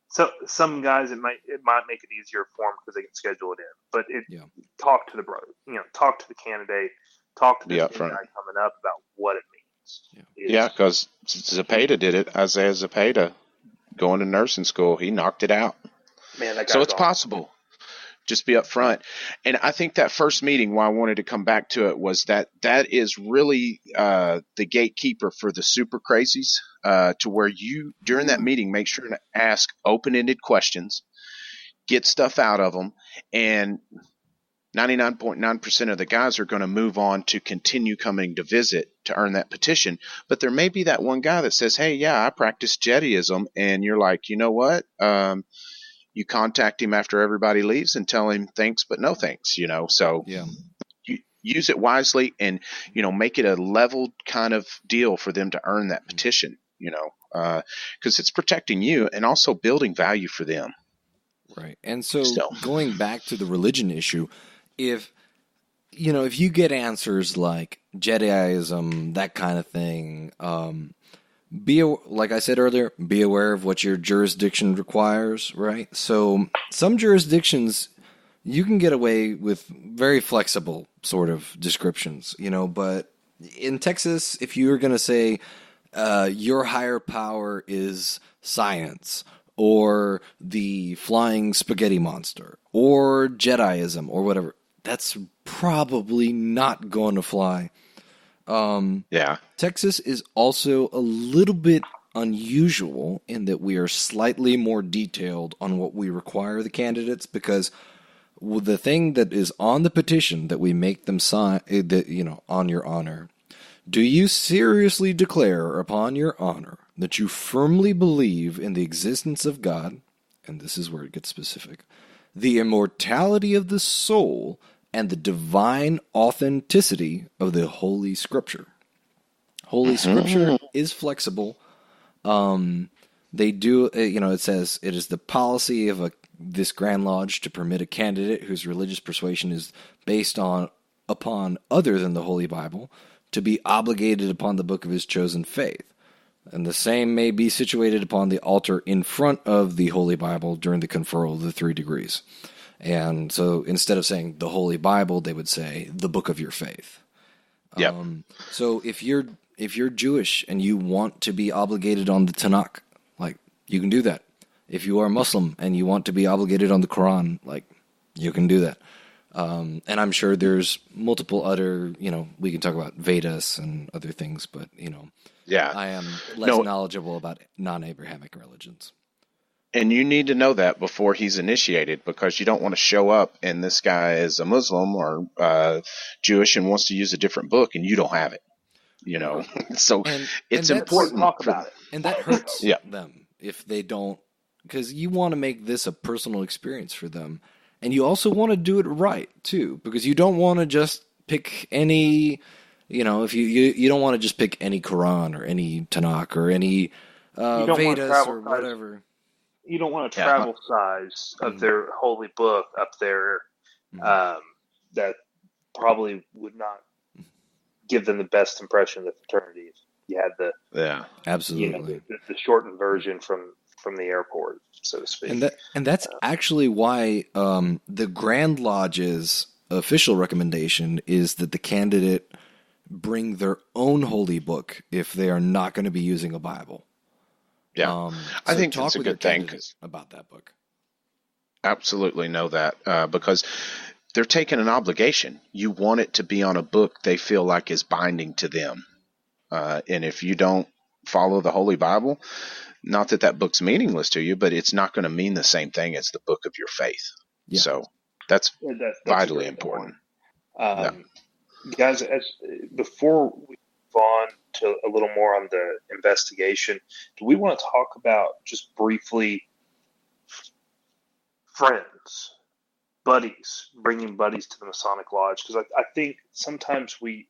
so some guys it might make it easier for them because they can schedule it in. But talk to the brother, talk to the candidate. Talk to this guy coming up about what it means. Yeah, because Zepeda did it. Isaiah Zepeda, going to nursing school, he knocked it out. Man, that so it's possible. Just be up front. And I think that first meeting, why I wanted to come back to it, was that is really the gatekeeper for the super crazies, to where you, during that meeting, make sure to ask open-ended questions, get stuff out of them, and 99.9% of the guys are going to move on to continue coming to visit to earn that petition. But there may be that one guy that says, hey, yeah, I practice Jediism. And you're like, you know what? You contact him after everybody leaves and tell him thanks, but no thanks, So use it wisely and, make it a leveled kind of deal for them to earn that petition, because it's protecting you and also building value for them. Right. And so going back to the religion issue, if you get answers like Jediism, that kind of thing, like I said earlier, be aware of what your jurisdiction requires, right? So some jurisdictions, you can get away with very flexible sort of descriptions, but in Texas, if you're going to say your higher power is science or the flying spaghetti monster or Jediism or whatever, that's probably not going to fly. Texas is also a little bit unusual in that we are slightly more detailed on what we require the candidates, because the thing that is on the petition that we make them sign, on your honor, do you seriously declare upon your honor that you firmly believe in the existence of God, and this is where it gets specific, the immortality of the soul, and the divine authenticity of the Holy Scripture? Holy Scripture is flexible. They do, it says it is the policy of this Grand Lodge to permit a candidate whose religious persuasion is based upon other than the Holy Bible to be obligated upon the book of his chosen faith. And the same may be situated upon the altar in front of the Holy Bible during the conferral of the 3 degrees. And so instead of saying the Holy Bible, they would say the book of your faith. Yep. So if you're Jewish and you want to be obligated on the Tanakh, like, you can do that. If you are Muslim and you want to be obligated on the Quran, like, you can do that. And I'm sure there's multiple other, we can talk about Vedas and other things, but, I am less knowledgeable about non-Abrahamic religions. And you need to know that before he's initiated, because you don't want to show up and this guy is a Muslim or Jewish and wants to use a different book and you don't have it. So it's important to talk about it. And that hurts them if they don't, because you want to make this a personal experience for them. And you also want to do it right, too, because you don't want to just pick any, if you don't want to just pick any Quran or any Tanakh or any Vedas or whatever. You don't want a travel size of their holy book up there that probably would not give them the best impression of the fraternity if you had absolutely the shortened version from the airport, so to speak. And that's actually why the Grand Lodge's official recommendation is that the candidate bring their own holy book if they are not going to be using a Bible. Yeah, so I think that's a good thing about that book. Absolutely know that because they're taking an obligation. You want it to be on a book they feel like is binding to them. And if you don't follow the Holy Bible, not that book's meaningless to you, but it's not going to mean the same thing as the book of your faith. Yeah. So that's vitally important. Guys, before we move on to a little more on the investigation, do we want to talk about just briefly friends, buddies, bringing buddies to the Masonic Lodge? Because I think sometimes we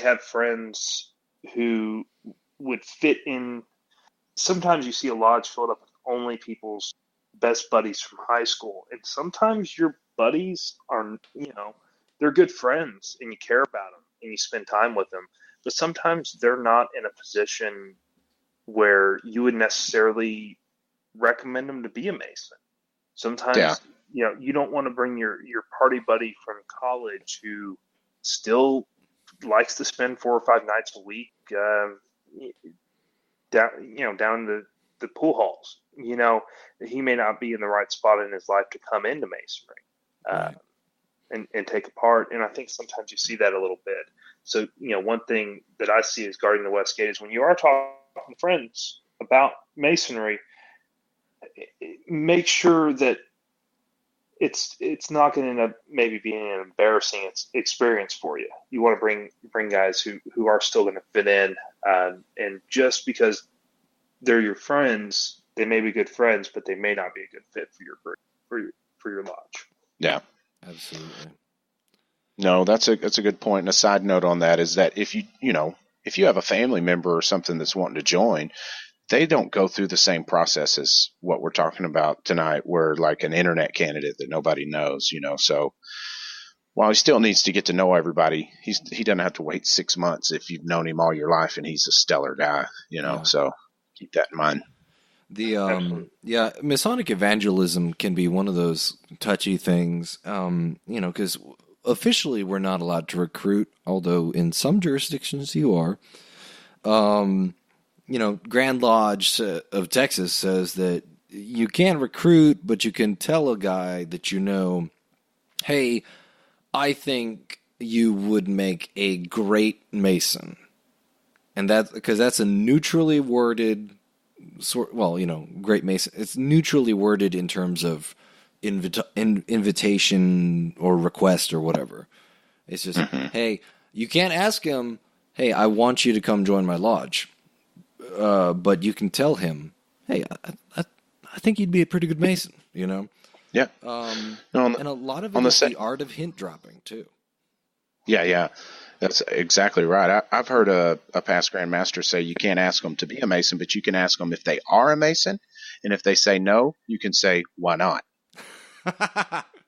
have friends who would fit in. Sometimes you see a lodge filled up with only people's best buddies from high school, and sometimes your buddies are, they're good friends and you care about them and you spend time with them, but sometimes they're not in a position where you would necessarily recommend them to be a Mason. Sometimes, you don't want to bring your party buddy from college who still likes to spend 4 or 5 nights a week, down the pool halls. He may not be in the right spot in his life to come into Masonry and take a part. And I think sometimes you see that a little bit. So, one thing that I see as guarding the West Gate is when you are talking to friends about Masonry, make sure that it's not going to end up maybe being an embarrassing experience for you. You want to bring guys who are still going to fit in, and just because they're your friends, they may be good friends, but they may not be a good fit for your group, for your lodge. Yeah, absolutely. No, that's a good point. And a side note on that is that if if you have a family member or something that's wanting to join, they don't go through the same process as what we're talking about tonight, where like an internet candidate that nobody knows, So while he still needs to get to know everybody, he doesn't have to wait 6 months if you've known him all your life and he's a stellar guy, Yeah. So keep that in mind. Masonic evangelism can be one of those touchy things, because officially we're not allowed to recruit, although in some jurisdictions you are. Grand Lodge of Texas says that you can't recruit, but you can tell a guy that hey, I think you would make a great Mason. And because that's a neutrally worded great Mason. It's neutrally worded in terms of invitation or request or whatever. It's just, hey, you can't ask him, hey, I want you to come join my lodge. But you can tell him, hey, I think you'd be a pretty good Mason, Yeah. And a lot of it is the art of hint dropping, too. Yeah. That's exactly right. I've heard a past Grand Master say you can't ask them to be a Mason, but you can ask them if they are a Mason. And if they say no, you can say, why not?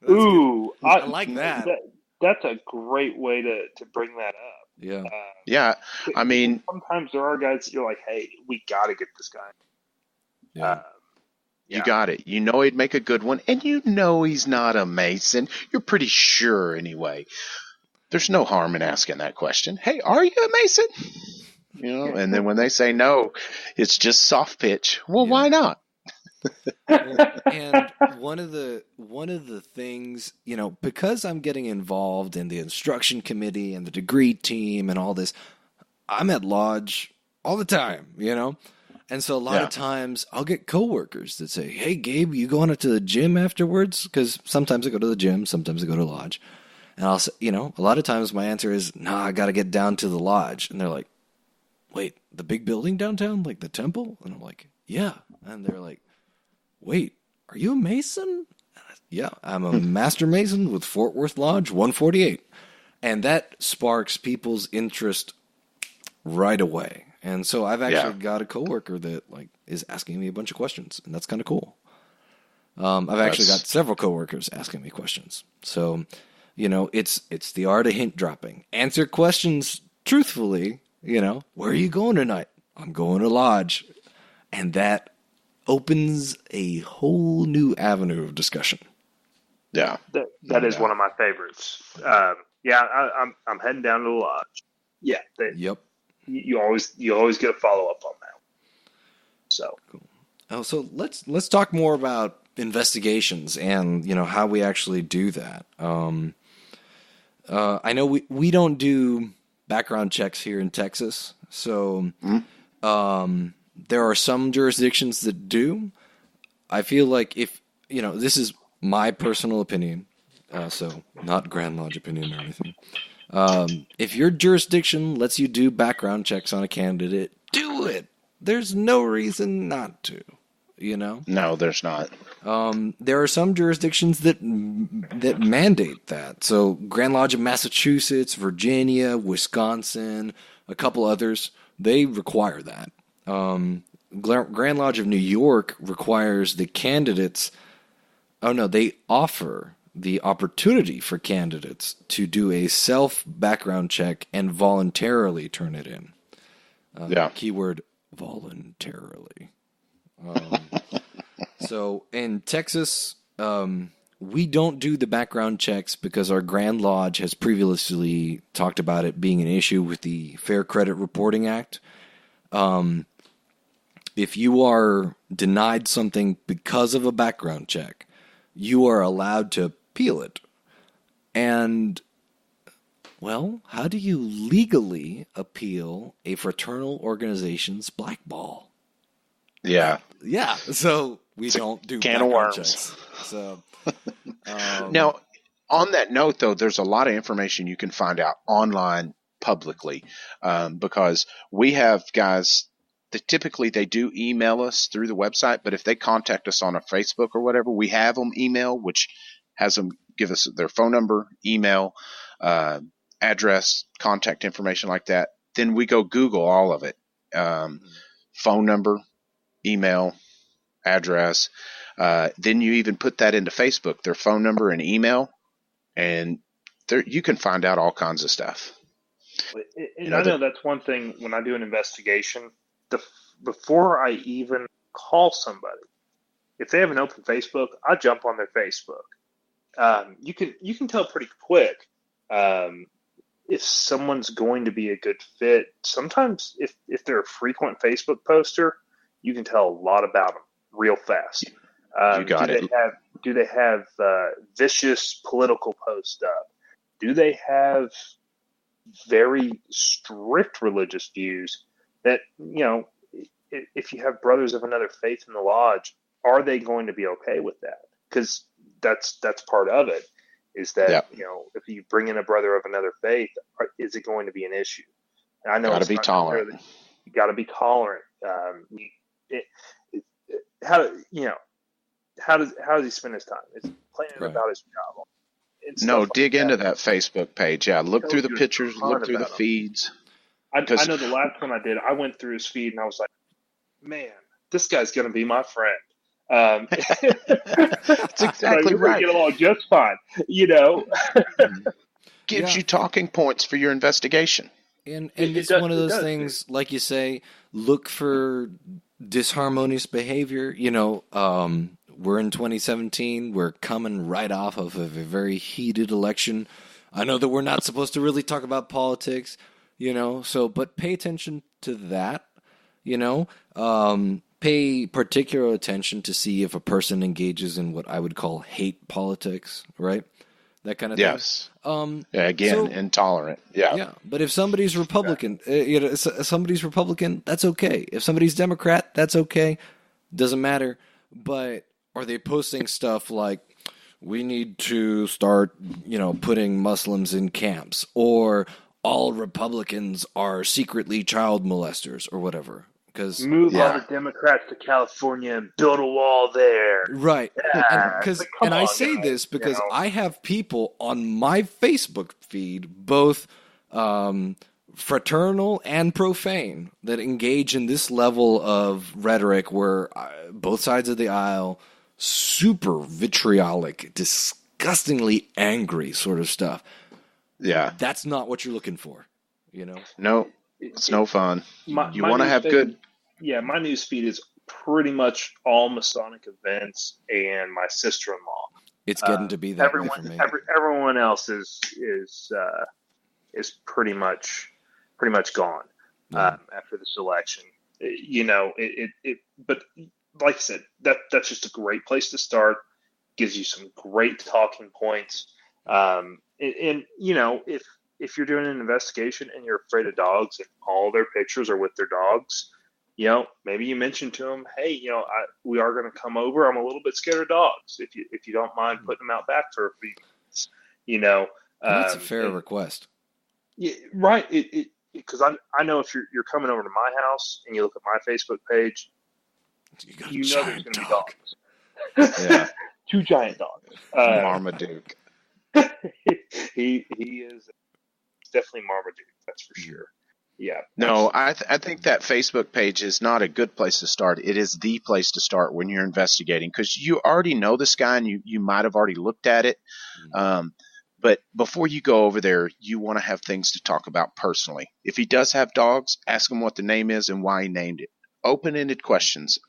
Ooh, I like that. That's a great way to bring that up. Yeah. I mean, sometimes there are guys that you're like, hey, we got to get this guy. Yeah. You got it. He'd make a good one, and he's not a Mason. You're pretty sure anyway. There's no harm in asking that question. Hey, are you a Mason? And then when they say no, it's just soft pitch. Well, why not? And one of the things, because I'm getting involved in the instruction committee and the degree team and all this, I'm at lodge all the time, And so a lot of times I'll get coworkers that say, hey, Gabe, you going up to the gym afterwards? Because sometimes I go to the gym, sometimes I go to lodge. And I'll say, a lot of times my answer is, nah, I got to get down to the lodge. And they're like, wait, the big building downtown, like the temple? And I'm like, yeah. And they're like, wait, are you a Mason? Yeah, I'm a Master Mason with Fort Worth Lodge 148. And that sparks people's interest right away. And so I've actually got a coworker that is asking me a bunch of questions, and that's kind of cool. I've actually got several coworkers asking me questions. So, it's the art of hint dropping. Answer questions truthfully, where are you going tonight? I'm going to lodge. And that opens a whole new avenue of discussion. Yeah. That is one of my favorites. I'm heading down to the lodge. Yeah. Yep. You always get a follow up on that. So cool. Oh, so let's talk more about investigations and how we actually do that. I know we don't do background checks here in Texas, so there are some jurisdictions that do. I feel like if this is my personal opinion, so not Grand Lodge opinion or anything. If your jurisdiction lets you do background checks on a candidate, do it. There's no reason not to, No, there's not. There are some jurisdictions that mandate that. So Grand Lodge of Massachusetts, Virginia, Wisconsin, a couple others, they require that. Grand Lodge of New York requires the candidates. Oh no, they offer the opportunity for candidates to do a self-background check and voluntarily turn it in. Keyword, voluntarily. So in Texas, we don't do the background checks because our Grand Lodge has previously talked about it being an issue with the Fair Credit Reporting Act. If you are denied something because of a background check, you are allowed to appeal it. And, well, how do you legally appeal a fraternal organization's blackball? Yeah. Yeah, so we don't do can of worms. Checks. So, now, on that note, though, there's a lot of information you can find out online publicly because we have guys that typically they do email us through the website, but if they contact us on a Facebook or whatever, we have them email, which has them give us their phone number, email, address, contact information like that. Then we go Google all of it. Phone number, email, address. Then you even put that into Facebook, their phone number and email, and there you can find out all kinds of stuff. And I know that's one thing when I do an investigation. Before I even call somebody, if they have an open Facebook, I jump on their Facebook. You can tell pretty quick if someone's going to be a good fit. Sometimes if they're a frequent Facebook poster, you can tell a lot about them real fast. You got it. Do they have vicious political posts up? Do they have very strict religious views that, if you have brothers of another faith in the lodge, are they going to be okay with that? Because that's part of it, is that, if you bring in a brother of another faith, is it going to be an issue? And I know got to be tolerant. You got to be tolerant. How does he spend his time? It's playing about his job. No, dig into that Facebook page. Yeah, look through the pictures, look through the feeds. I know the last one I did, I went through his feed and I was like, man, this guy's going to be my friend. That's exactly right. Get along just fine, Gives you talking points for your investigation. And it's one of those things, like you say, look for disharmonious behavior. We're in 2017. We're coming right off of a very heated election. I know that we're not supposed to really talk about politics, but pay attention to that, pay particular attention to see if a person engages in what I would call hate politics, right? That kind of thing. Yes. Intolerant. Yeah. Yeah. But if somebody's Republican, that's okay. If somebody's Democrat, that's okay. Doesn't matter. But are they posting stuff like, we need to start, putting Muslims in camps, or all Republicans are secretly child molesters, or whatever? Because move all the Democrats to California and build a wall there. Right. And I say this because I have people on my Facebook feed, both fraternal and profane, that engage in this level of rhetoric where both sides of the aisle, super vitriolic, disgustingly angry sort of stuff. Yeah. That's not what you're looking for, No. It's no fun. You want to have good. Yeah, my news feed is pretty much all Masonic events and my sister-in-law. It's getting to be that way for me. Everyone else is pretty much gone after this election. But like I said, that's just a great place to start. Gives you some great talking points. If you're doing an investigation and you're afraid of dogs and all their pictures are with their dogs, maybe you mention to them, hey, we are going to come over. I'm a little bit scared of dogs. If you don't mind putting them out back for a few minutes, that's a fair request. Yeah, right. Because I know if you're coming over to my house and you look at my Facebook page, there's going to be dogs. Yeah. 2 giant dogs. Marmaduke. He is definitely Marmaduke, that's for sure. Yeah. No, I think that Facebook page is not a good place to start. It is the place to start when you're investigating, because you already know this guy and you might have already looked at it. But before you go over there, you want to have things to talk about personally. If he does have dogs, ask him what the name is and why he named it. Open-ended questions.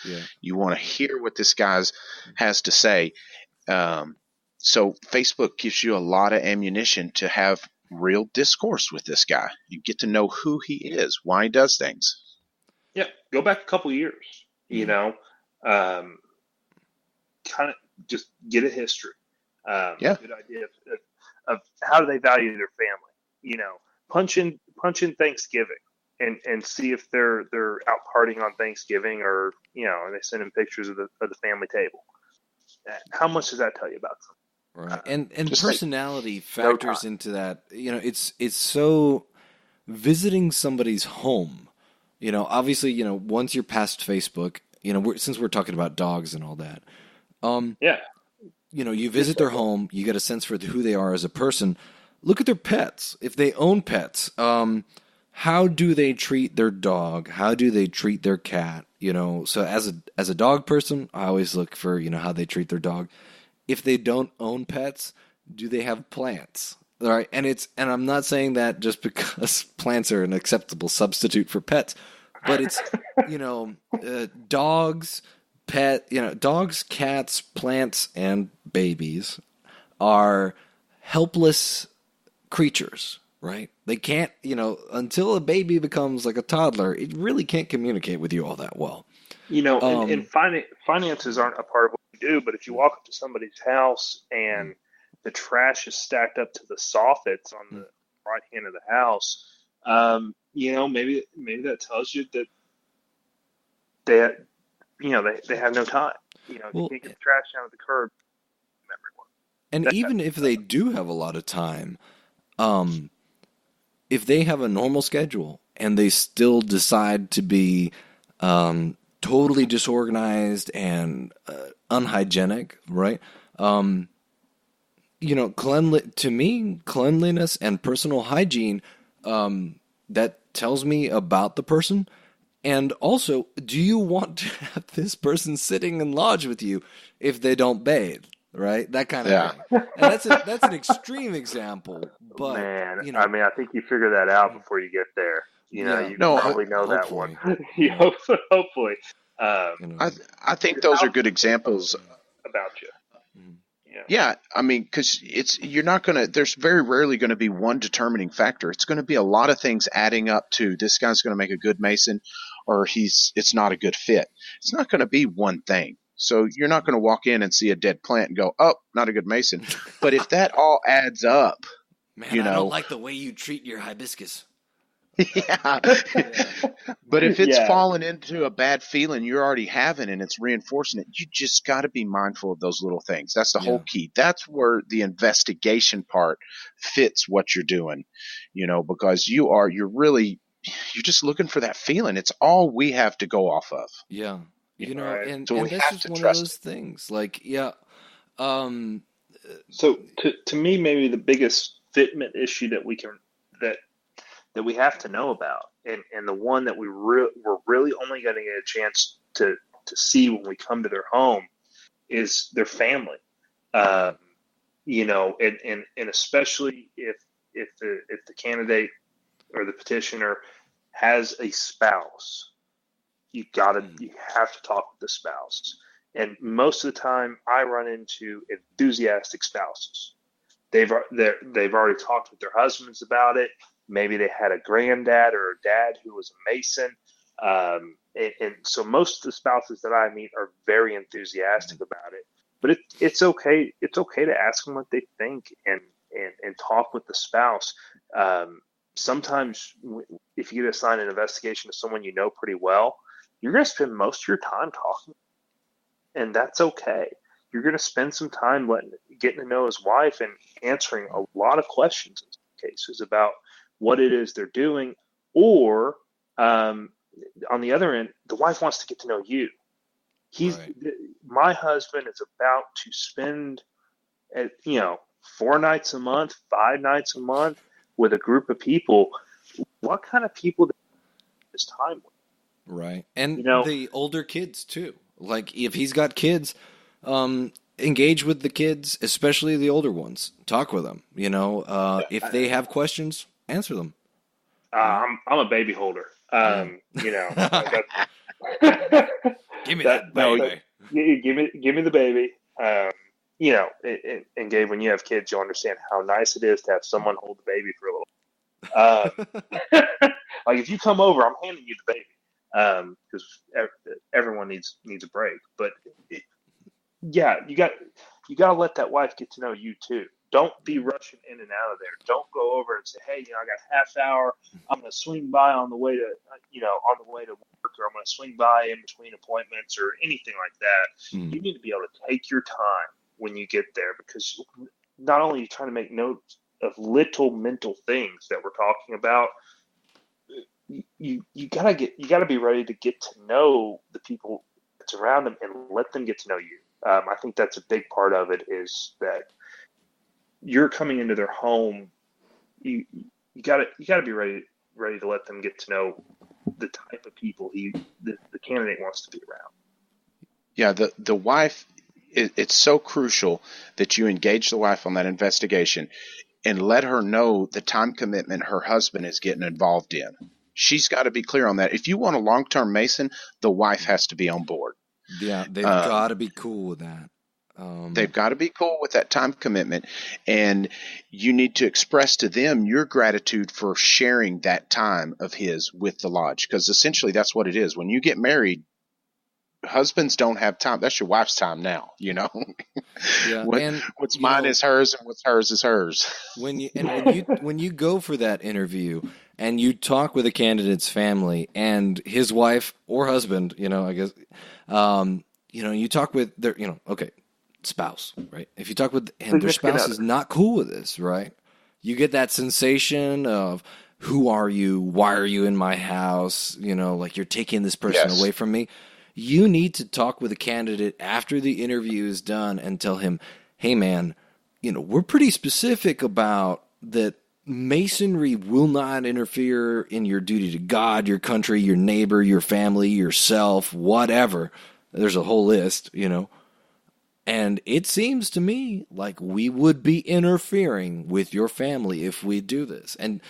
Yeah. You want to hear what this guy has to say. So Facebook gives you a lot of ammunition to have real discourse with this guy. You get to know who he is, why he does things. Yeah, go back a couple of years, kind of just get a history. A good idea of how do they value their family. Punch in Thanksgiving and see if they're out partying on Thanksgiving, or and they send in pictures of the family table. How much does that tell you about them? Right. And personality factors into that. It's so visiting somebody's home. Obviously, once you're past Facebook, since we're talking about dogs and all that. you visit their home, you get a sense for who they are as a person. Look at their pets. If they own pets, how do they treat their dog? How do they treat their cat? So as a dog person, I always look for, how they treat their dog. If they don't own pets, do they have plants? All right. And I'm not saying that just because plants are an acceptable substitute for pets, but it's, dogs, dogs, cats, plants, and babies are helpless creatures, right? They can't, until a baby becomes like a toddler, it really can't communicate with you all that well. And finances aren't a part of what we do, but if you walk up to somebody's house and the trash is stacked up to the soffits on the right hand of the house, maybe that tells you that they have no time. You can't get the trash down at the curb. And even if they do have a lot of time, if they have a normal schedule and they still decide to be totally disorganized and unhygienic, right? To me, cleanliness and personal hygiene, that tells me about the person. And also, do you want to have this person sitting in lodge with you if they don't bathe? Right, that kind of thing. And that's an extreme example, but man, I think you figure that out before you get there. You probably know that one. Hopefully. I think those are good examples about you. Yeah, because you're not going to. There's very rarely going to be one determining factor. It's going to be a lot of things adding up to this guy's going to make a good mason, or it's not a good fit. It's not going to be one thing. So you're not going to walk in and see a dead plant and go, "Oh, not a good mason." But if that all adds up, man, I don't like the way you treat your hibiscus. Yeah. But if it's fallen into a bad feeling you're already having and it's reinforcing it, you just got to be mindful of those little things. That's the whole key. That's where the investigation part fits what you're doing, because you're just looking for that feeling. It's all we have to go off of. Yeah. And so that's just one of those things. Like, So to me, maybe the biggest fitment issue that we have to know about, and the one that we're really only going to get a chance to see when we come to their home, is their family. And especially if the candidate or the petitioner has a spouse, you have to talk with the spouse. And most of the time, I run into enthusiastic spouses. They've already talked with their husbands about it. Maybe they had a granddad or a dad who was a Mason. And so most of the spouses that I meet are very enthusiastic about it. But it's okay. It's okay to ask them what they think and talk with the spouse. Sometimes if you get assigned an investigation to someone you know pretty well, you're going to spend most of your time talking, and that's okay. You're going to spend some time getting to know his wife and answering a lot of questions in some cases about what it is they're doing, or on the other end, the wife wants to get to know you. My husband is about to spend 4 nights a month, 5 nights a month with a group of people. What kind of people does he spend his time with? Right. And the older kids too. Like if he's got kids, engage with the kids, especially the older ones. Talk with them. If they have questions, answer them. I'm a baby holder. Give me that baby. Give me the baby. And Gabe, when you have kids, you'll understand how nice it is to have someone hold the baby for a little. Like if you come over, I'm handing you the baby. Because everyone needs a break, but you got to let that wife get to know you too. Don't be rushing in and out of there. Don't go over and say, "Hey, I got half hour. I'm going to swing by on the way to work, or I'm going to swing by in between appointments, or anything like that." You need to be able to take your time when you get there, because not only are you trying to make notes of little mental things that we're talking about, you gotta be ready to get to know the people that's around them and let them get to know you. I think that's a big part of it, is that you're coming into their home. You gotta be ready to let them get to know the type of people the candidate wants to be around. Yeah, the wife, it's so crucial that you engage the wife on that investigation and let her know the time commitment her husband is getting involved in. She's got to be clear on that. If you want a long-term Mason, the wife has to be on board. Yeah, they've got to be cool with that. They've got to be cool with that time commitment, and you need to express to them your gratitude for sharing that time of his with the lodge, because essentially that's what it is. When you get married, husbands don't have time. That's your wife's time now, Yeah, what's mine is hers, and what's hers is hers. When you go for that interview and you talk with a candidate's family and his wife or husband, I guess, you talk with their, spouse, right? If you talk with and their spouse is not cool with this, right? You get that sensation of, who are you? Why are you in my house? Like you're taking this person away from me. You need to talk with a candidate after the interview is done and tell him, hey man, we're pretty specific about that Masonry will not interfere in your duty to God, your country, your neighbor, your family, yourself, whatever. There's a whole list, And it seems to me like we would be interfering with your family if we do this. And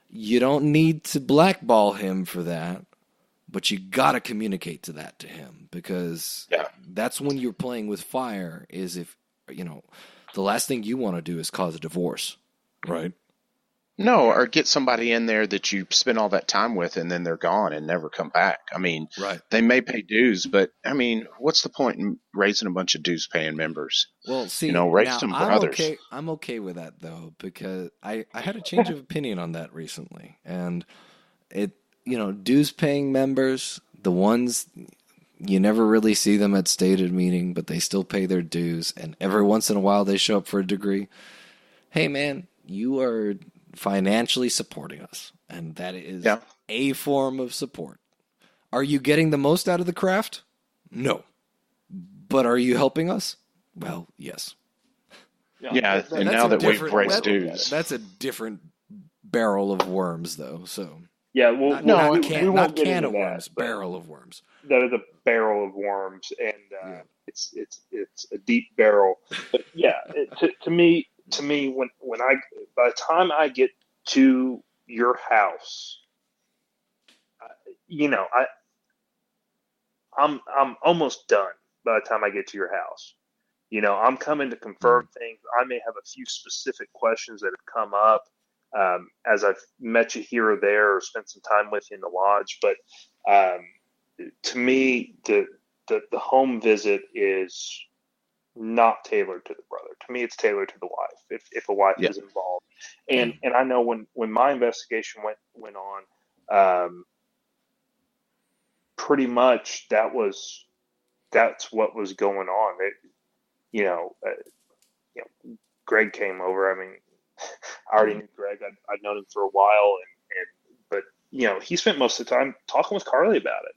you don't need to blackball him for that, but you got to communicate to him, because that's when you're playing with fire, is if, the last thing you want to do is cause a divorce, right? No, or get somebody in there that you spend all that time with and then they're gone and never come back. I mean, They may pay dues, but I mean, what's the point in raising a bunch of dues paying members? Well, see, raise some brothers. I'm okay with that though, because I had a change of opinion on that recently, and dues paying members, the ones you never really see them at stated meeting, but they still pay their dues, and every once in a while they show up for a degree. Hey man, you are financially supporting us, and that is a form of support. Are you getting the most out of the craft? No. But are you helping us? Well, yes. Yeah, and now that we've raised dues. That's a different barrel of worms, though, so... Yeah, well, we won't get into of worms, that, barrel of worms. That is a barrel of worms, and it's a deep barrel. But yeah, to me, when by the time I get to your house, I'm almost done by the time I get to your house. I'm coming to confirm things. I may have a few specific questions that have come up as I've met you here or there, or spent some time with you in the lodge. But to me, the home visit is not tailored to the brother. To me, it's tailored to the wife, if a wife is involved. And I know when my investigation went on, pretty much that's what was going on. Greg came over. I mean, I already knew Greg. I'd known him for a while, but he spent most of the time talking with Carly about it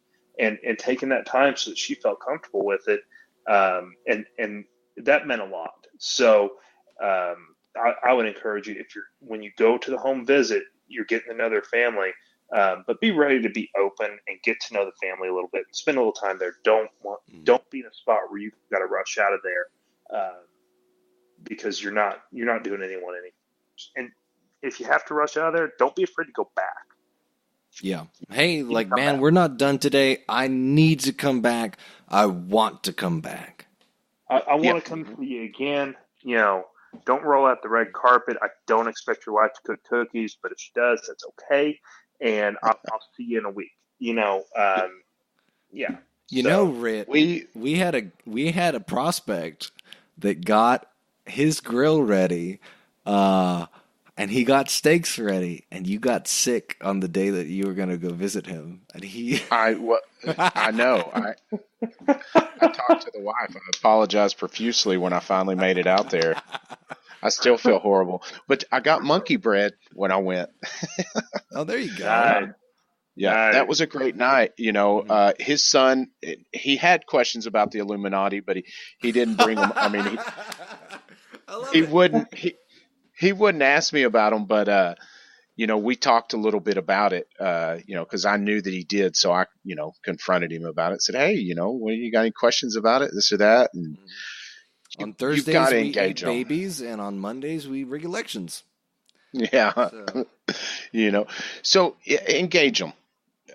and taking that time so that she felt comfortable with it. And that meant a lot. So I would encourage you, when you go to the home visit, you're getting to know their family, but be ready to be open and get to know the family a little bit and spend a little time there. Don't be in a spot where you've got to rush out of there because you're not doing anyone any. And if you have to rush out of there, don't be afraid to go back. Yeah. Hey, man, we're not done today. I need to come back. I want to come back. I want to come to you again. Don't roll out the red carpet. I don't expect your wife to cook cookies, but if she does, that's okay. And I'll see you in a week. Rhit, we had a prospect that got his grill ready, and he got steaks ready, and you got sick on the day that you were going to go visit him. And I know. I talked to the wife. I apologized profusely when I finally made it out there. I still feel horrible, but I got monkey bread when I went. Oh, there you go. Yeah, that was a great night. His son, he had questions about the Illuminati, but he didn't bring them. I mean, he wouldn't ask me about them, but we talked a little bit about it, because I knew that he did. So I, confronted him about it, said, hey, well, you got any questions about it, this or that? And on Thursdays, we eat babies, and on Mondays, we rig elections. Yeah. So engage them.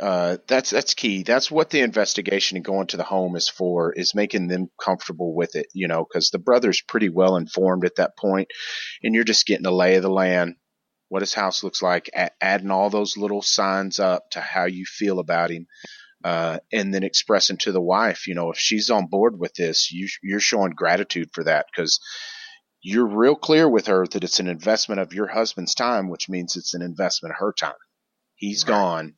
That's key. That's what the investigation and going to the home is for, is making them comfortable with it, because the brother's pretty well informed at that point, and you're just getting a lay of the land, what his house looks like, adding all those little signs up to how you feel about him, and then expressing to the wife, if she's on board with this, you're showing gratitude for that, because you're real clear with her that it's an investment of your husband's time, which means it's an investment of her time. He's gone.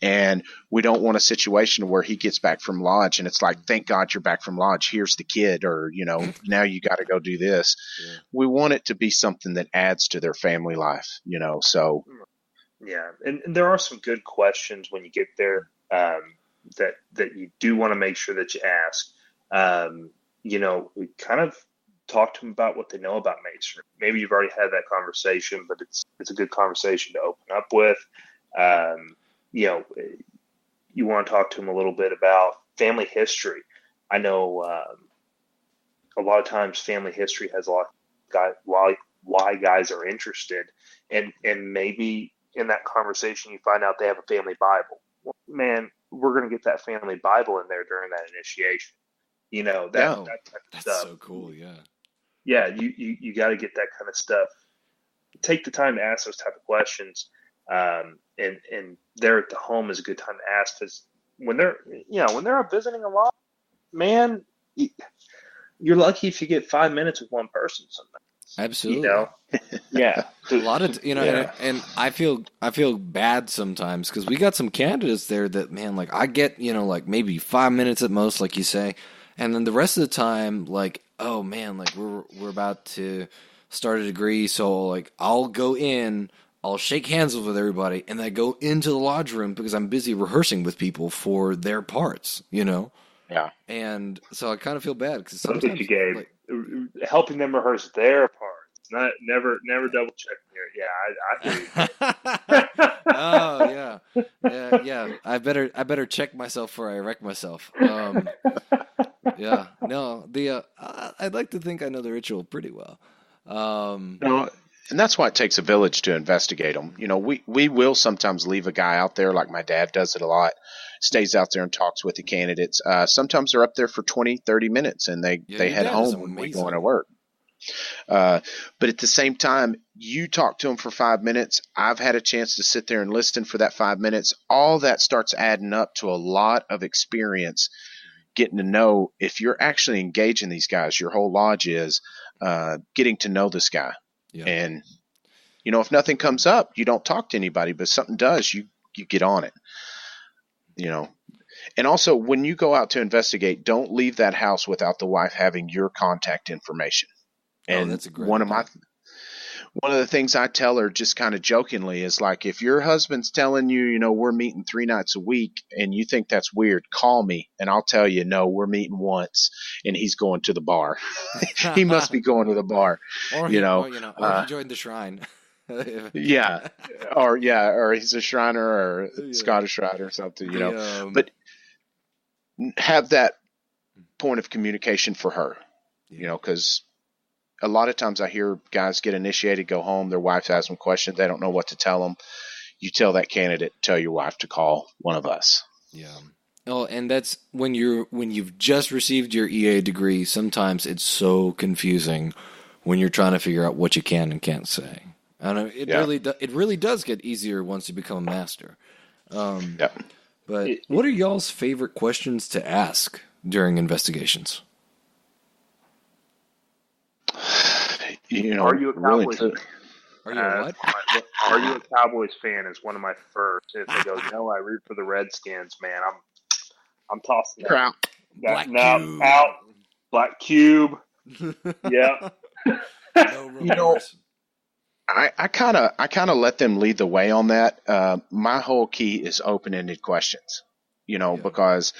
And we don't want a situation where he gets back from lodge and it's like, thank God you're back from lodge. Here's the kid, or, now you got to go do this. Yeah. We want it to be something that adds to their family life, so. Yeah. And there are some good questions when you get there, that you do want to make sure that you ask. We kind of talk to them about what they know about masonry. Maybe you've already had that conversation, but it's a good conversation to open up with. You want to talk to them a little bit about family history. I know a lot of times family history has a lot of why guys are interested, and maybe in that conversation you find out they have a family Bible. Well, man, we're going to get that family Bible in there during that initiation. That type of that's stuff. So cool, yeah. Yeah, you got to get that kind of stuff. Take the time to ask those type of questions. And there at the home is a good time to ask, because when they're out visiting a lot, man, you're lucky if you get 5 minutes with one person sometimes. Absolutely. Yeah. A lot of, and I feel bad sometimes, because we got some candidates there that, man, like I get, like maybe 5 minutes at most, like you say. And then the rest of the time, like, oh man, like we're about to start a degree. So like I'll go in, I'll shake hands with everybody, and then I go into the lodge room because I'm busy rehearsing with people for their parts, Yeah. And so I kind of feel bad, because sometimes helping them rehearse their parts, never double checking here. Yeah, I hear you. Oh yeah. I better check myself before I wreck myself. Yeah. No, I'd like to think I know the ritual pretty well. No. And that's why it takes a village to investigate them. We will sometimes leave a guy out there, like my dad does it a lot, stays out there and talks with the candidates. Sometimes they're up there for 20, 30 minutes, and they head home when we go into work. But at the same time, you talk to them for 5 minutes. I've had a chance to sit there and listen for that 5 minutes. All that starts adding up to a lot of experience, getting to know, if you're actually engaging these guys, your whole lodge is getting to know this guy. Yeah. And, if nothing comes up, you don't talk to anybody, but if something does, you get on it, And also, when you go out to investigate, don't leave that house without the wife having your contact information. And that's a great one of the things I tell her, just kind of jokingly, is like, if your husband's telling you, we're meeting 3 nights a week and you think that's weird, call me and I'll tell you, no, we're meeting once and he's going to the bar. He must be going to the bar, or he joined the shrine. Yeah. Or he's a Shriner or Scottish Shriner or something, but have that point of communication for her, because a lot of times I hear guys get initiated, go home, their wife asks them questions, they don't know what to tell them. You tell that candidate, tell your wife to call one of us. Yeah. Oh, and that's when you've just received your EA degree. Sometimes it's so confusing when you're trying to figure out what you can and can't say. I know it really does get easier once you become a master. But what are y'all's favorite questions to ask during investigations? Are you a Cowboys fan? Are you a what? Are you a Cowboys fan is one of my first. If they go, no, I root for the Redskins, man. I'm tossing that. Out. Black cube. Yeah. No I kind of let them lead the way on that. My whole key is open-ended questions, because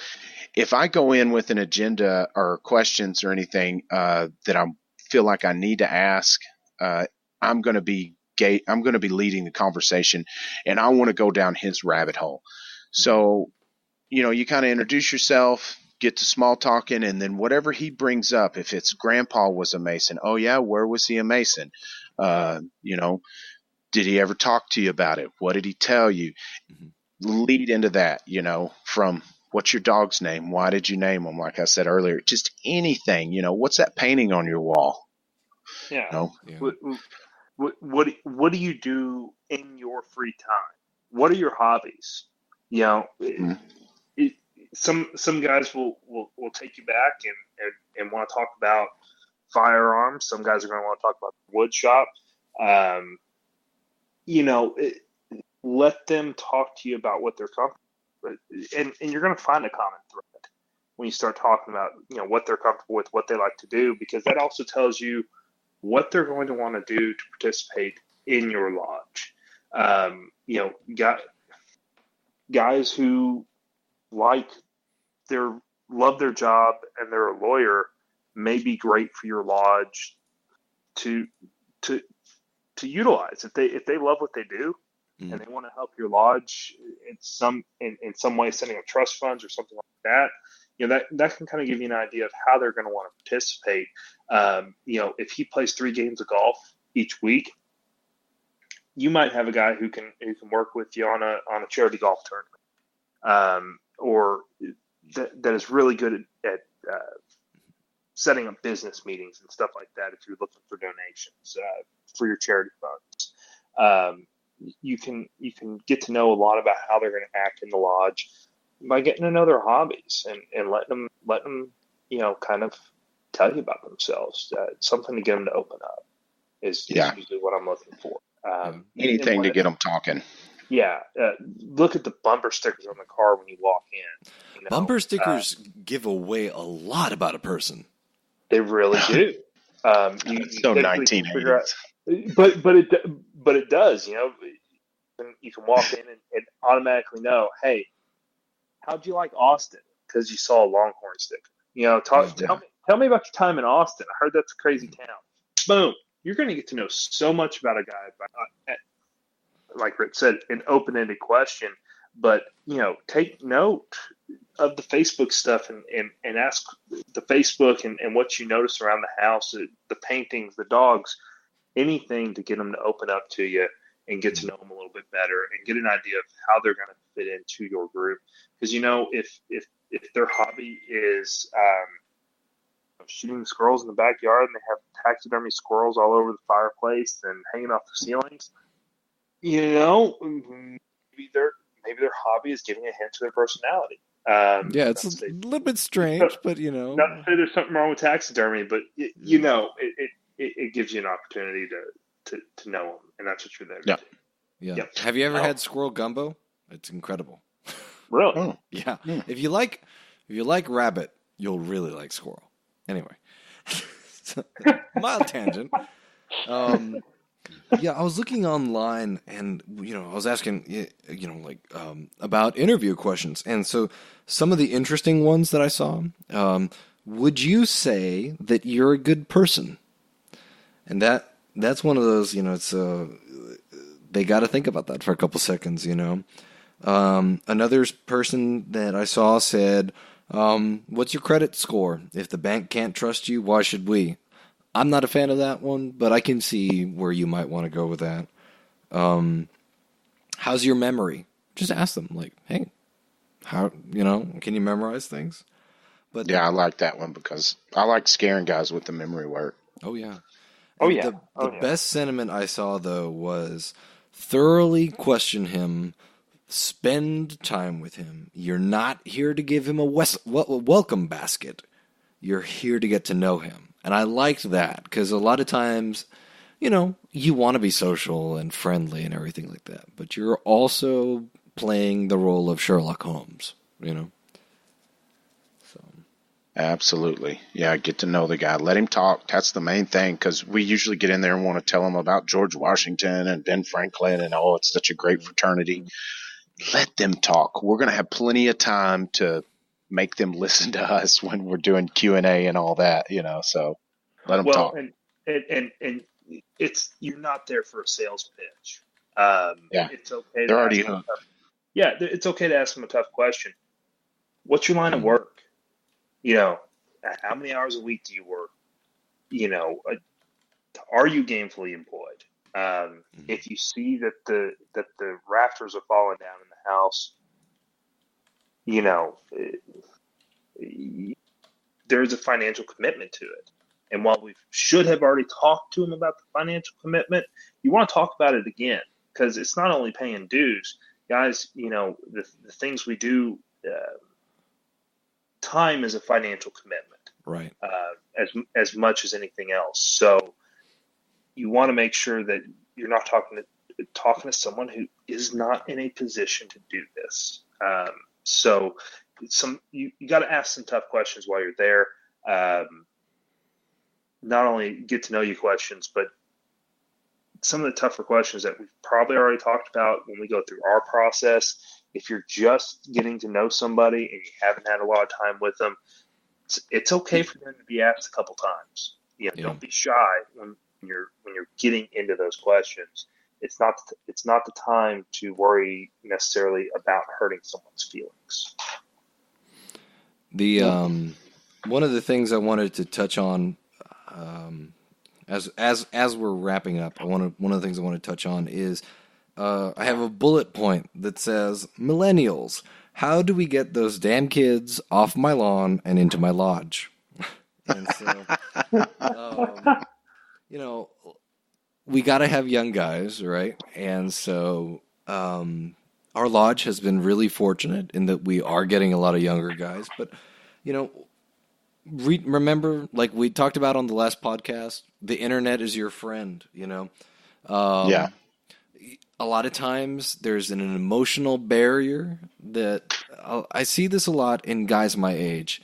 if I go in with an agenda or questions or anything that I feel like I need to ask, I'm going to be leading the conversation, and I want to go down his rabbit hole. So, you kind of introduce yourself, get to small talking, and then whatever he brings up, if it's grandpa was a Mason, oh yeah, where was he a Mason? Did he ever talk to you about it? What did he tell you? Lead into that, from what's your dog's name? Why did you name him? Like I said earlier, just anything, what's that painting on your wall? Yeah. What do you do in your free time? What are your hobbies? Some guys will take you back and want to talk about firearms. Some guys are going to want to talk about the wood shop. Let them talk to you about what they're comfortable with, and you're going to find a common thread when you start talking about what they're comfortable with, what they like to do, because that also tells you what they're going to want to do to participate in your lodge. Guys who love their job and they're a lawyer may be great for your lodge to utilize if they love what they do and they want to help your lodge in some way, setting up trust funds or something like that. That can kind of give you an idea of how they're going to want to participate. If he plays 3 games of golf each week, you might have a guy who can work with you on a charity golf tournament, or that is really good at setting up business meetings and stuff like that. If you're looking for donations for your charity funds, you can get to know a lot about how they're going to act in the lodge by getting to know their hobbies and letting them kind of tell you about themselves. Something to get them to open up is usually what I'm looking for. Anything to get them talking. Yeah. Look at the bumper stickers on the car when you walk in. Bumper stickers give away a lot about a person. They really do. So 1980s. But it does. You can walk in and automatically know, hey, how'd you like Austin? Because you saw a Longhorn sticker. Tell me about your time in Austin. I heard that's a crazy town. Boom. You're going to get to know so much about a guy. Like Rhit said, an open-ended question. But, take note of the Facebook stuff and ask the Facebook and what you notice around the house, the paintings, the dogs, anything to get them to open up to you and get to know them a little bit better and get an idea of how they're going to fit into your group. Because, if their hobby is shooting squirrels in the backyard and they have taxidermy squirrels all over the fireplace and hanging off the ceilings, maybe their hobby is giving a hint to their personality. It's a little bit strange, but Not to say there's something wrong with taxidermy, but it gives you an opportunity to know them, and that's what you're there to do. Yeah. Yep. Have you ever had squirrel gumbo? It's incredible. Really? Oh. Yeah. If you like rabbit, you'll really like squirrel. Anyway, mild tangent. I was looking online, and I was asking, about interview questions, and so some of the interesting ones that I saw. Would you say that you're a good person? And that's one of those. It's they got to think about that for a couple seconds. Another person that I saw said, "What's your credit score? If the bank can't trust you, why should we?" I'm not a fan of that one, but I can see where you might want to go with that. How's your memory? Just ask them, like, hey, how, can you memorize things? But I like that one because I like scaring guys with the memory work. Oh, yeah. The best sentiment I saw, though, was thoroughly question him, spend time with him. You're not here to give him a welcome basket. You're here to get to know him. And I liked that because a lot of times, you want to be social and friendly and everything like that. But you're also playing the role of Sherlock Holmes, So. Absolutely. Yeah, get to know the guy. Let him talk. That's the main thing, because we usually get in there and want to tell him about George Washington and Ben Franklin and, oh, it's such a great fraternity. Let them talk. We're going to have plenty of time to make them listen to us when we're doing Q&A and all that, so let them talk. And it's, you're not there for a sales pitch. It's okay. They're already hooked. It's okay to ask them a tough question. What's your line of work? How many hours a week do you work? Are you gainfully employed? If you see that the rafters are falling down in the house, there's a financial commitment to it. And while we should have already talked to them about the financial commitment, you want to talk about it again, because it's not only paying dues, guys. The things we do. Time is a financial commitment, right? As much as anything else. So you want to make sure that you're not talking to someone who is not in a position to do this. So you got to ask some tough questions while you're there. Not only get to know you questions, but some of the tougher questions that we've probably already talked about when we go through our process. If you're just getting to know somebody and you haven't had a lot of time with them, it's okay for them to be asked a couple times. Don't be shy when you're getting into those questions. It's not the time to worry necessarily about hurting someone's feelings. The one of the things I wanted to touch on, as we're wrapping up, one of the things I want to touch on is I have a bullet point that says, millennials, how do we get those damn kids off my lawn and into my lodge? And so, we got to have young guys, right? And so our lodge has been really fortunate in that we are getting a lot of younger guys. But, remember, like we talked about on the last podcast, the internet is your friend, Yeah. A lot of times there's an emotional barrier that I see this a lot in guys my age.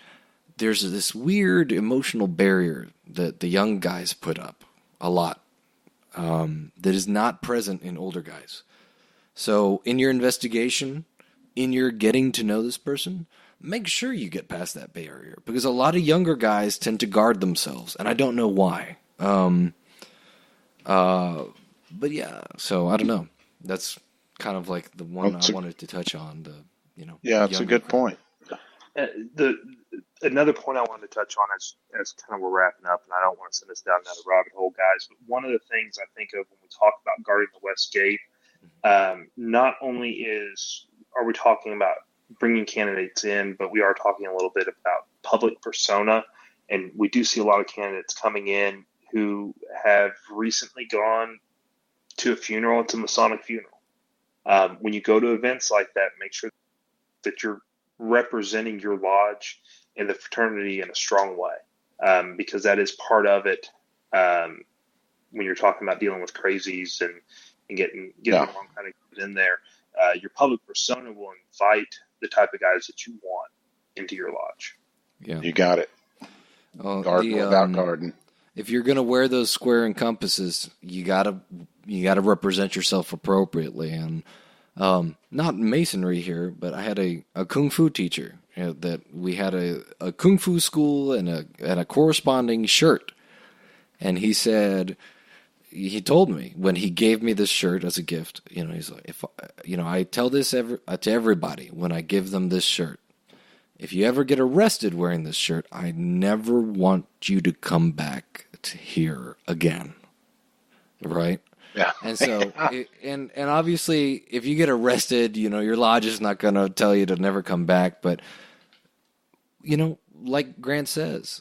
There's this weird emotional barrier that the young guys put up a lot that is not present in older guys. So in your investigation, in your getting to know this person, make sure you get past that barrier, because a lot of younger guys tend to guard themselves, and I don't know why. But yeah, so I don't know. That's kind of like the one I wanted to touch on. Yeah, it's a good point. Another point I wanted to touch on as kind of we're wrapping up, and I don't want to send us down another rabbit hole, guys, but one of the things I think of when we talk about guarding the West Gate, not only are we talking about bringing candidates in, but we are talking a little bit about public persona, and we do see a lot of candidates coming in who have recently gone to a funeral. It's a Masonic funeral. When you go to events like that, make sure that you're representing your lodge and the fraternity in a strong way, because that is part of it. When you're talking about dealing with crazies and getting the wrong kind of kids in there, your public persona will invite the type of guys that you want into your lodge. Yeah, you got it. Garden without garden. If you're going to wear those square and compasses, you gotta represent yourself appropriately. And not masonry here, but I had a kung fu teacher that we had a kung fu school and a corresponding shirt. And he he told me when he gave me this shirt as a gift, he's like, I tell this to everybody when I give them this shirt. If you ever get arrested wearing this shirt, I never want you to come back to here again. Right? Yeah. And so, and obviously, if you get arrested, your lodge is not going to tell you to never come back. But, like Grant says,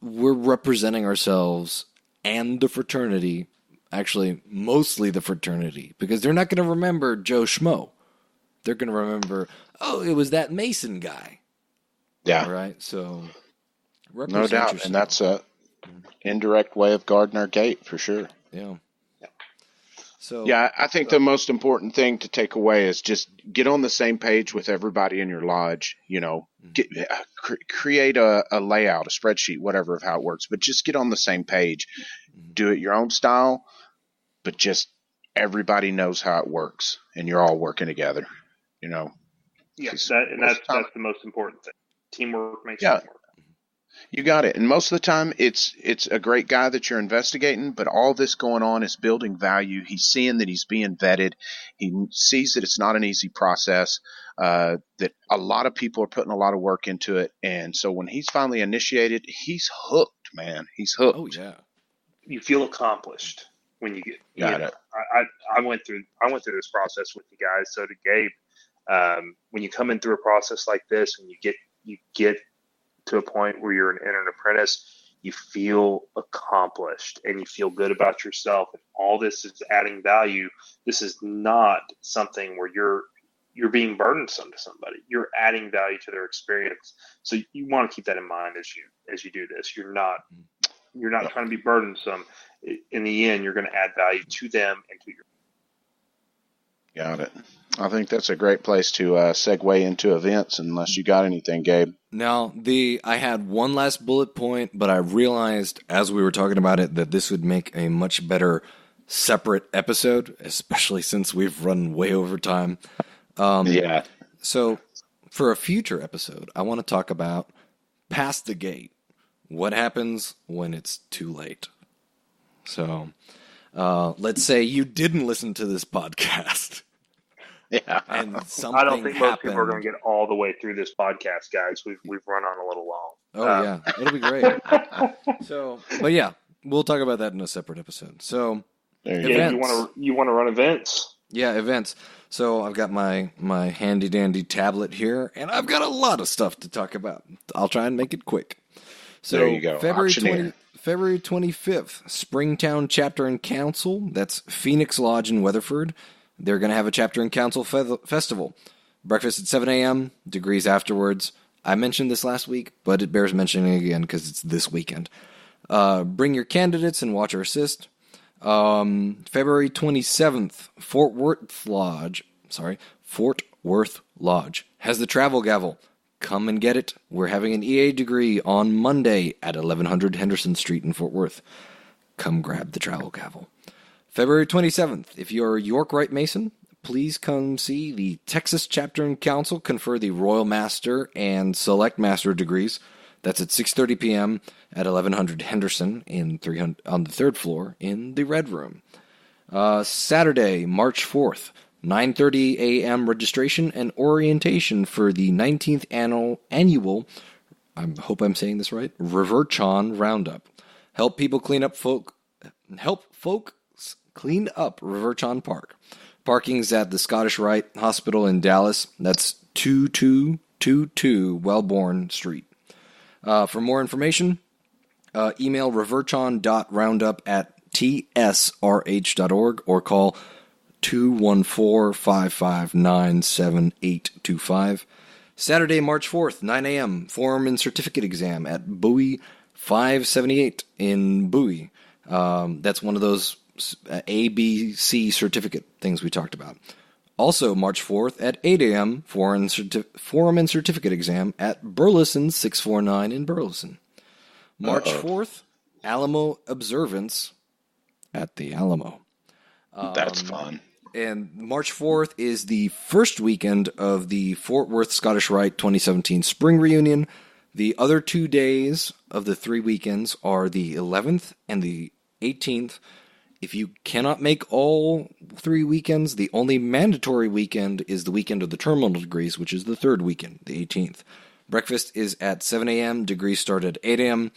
we're representing ourselves and the fraternity, actually, mostly the fraternity, because they're not going to remember Joe Schmo. They're going to remember, oh, it was that Mason guy. Yeah. Right. So, no doubt. Yourself. And that's a indirect way of guarding our gate for sure. Yeah. So yeah, I think the most important thing to take away is just get on the same page with everybody in your lodge. Create a layout, a spreadsheet, whatever of how it works, but just get on the same page. Do it your own style, but just everybody knows how it works, and you're all working together. Yes, that's the most important thing. Teamwork makes it work. You got it. And most of the time, it's a great guy that you're investigating, but all this going on is building value. He's seeing that he's being vetted. He sees that it's not an easy process, that a lot of people are putting a lot of work into it. And so when he's finally initiated, he's hooked, man. He's hooked. Oh, yeah. You feel accomplished when you get it. I went through this process with you guys. So did Gabe. When you come in through a process like this, and you get to a point where you're an apprentice, you feel accomplished and you feel good about yourself. And all this is adding value. This is not something where you're being burdensome to somebody. You're adding value to their experience. So you want to keep that in mind as you do this. You're not trying to be burdensome. In the end, you're going to add value to them and to your. Got it. I think that's a great place to segue into events, unless you got anything, Gabe. Now, I had one last bullet point, but I realized as we were talking about it that this would make a much better separate episode, especially since we've run way over time. Yeah. So for a future episode, I want to talk about past the gate. What happens when it's too late? So let's say you didn't listen to this podcast. Yeah. And something I don't think most people are happened. going to get all the way through this podcast, guys. We've run on a little long. Oh, yeah. It'll be great. But yeah, we'll talk about that in a separate episode. So, events. You want to run events? Yeah, events. So I've got my handy dandy tablet here, and I've got a lot of stuff to talk about. I'll try and make it quick. So there you go. February 25th, Springtown Chapter and Council. That's Phoenix Lodge in Weatherford. They're going to have a Chapter and Council festival. Breakfast at 7 a.m., degrees afterwards. I mentioned this last week, but it bears mentioning again because it's this weekend. Bring your candidates and watch or assist. February 27th, Fort Worth Lodge has the travel gavel. Come and get it. We're having an EA degree on Monday at 1100 Henderson Street in Fort Worth. Come grab the travel gavel. February 27th, if you're a York Rite Mason, please come see the Texas Chapter and Council confer the Royal Master and Select Master degrees. That's at 6:30 p.m. at 1100 Henderson on the third floor in the Red Room. Saturday, March 4th, 9:30 a.m. registration and orientation for the 19th annual, I hope I'm saying this right, Riverchon Roundup. Help folks clean up Riverchon Park. Parking's at the Scottish Rite Hospital in Dallas. That's 2222 Wellborn Street. For more information, email riverchon.roundup@tsrh.org or call 214-559-7825. Saturday, March 4th, 9 a.m., Form and Certificate Exam at Bowie 578 in Bowie. That's one of those ABC certificate things we talked about. Also, March 4th at 8 a.m., Forum and Certificate Exam at Burleson 649 in Burleson. March 4th, Alamo Observance at the Alamo. That's fun. And March 4th is the first weekend of the Fort Worth Scottish Rite 2017 Spring Reunion. The other 2 days of the 3 weekends are the 11th and the 18th. If you cannot make all 3 weekends, the only mandatory weekend is the weekend of the terminal degrees, which is the third weekend, the 18th. Breakfast is at 7 a.m., degrees start at 8 a.m.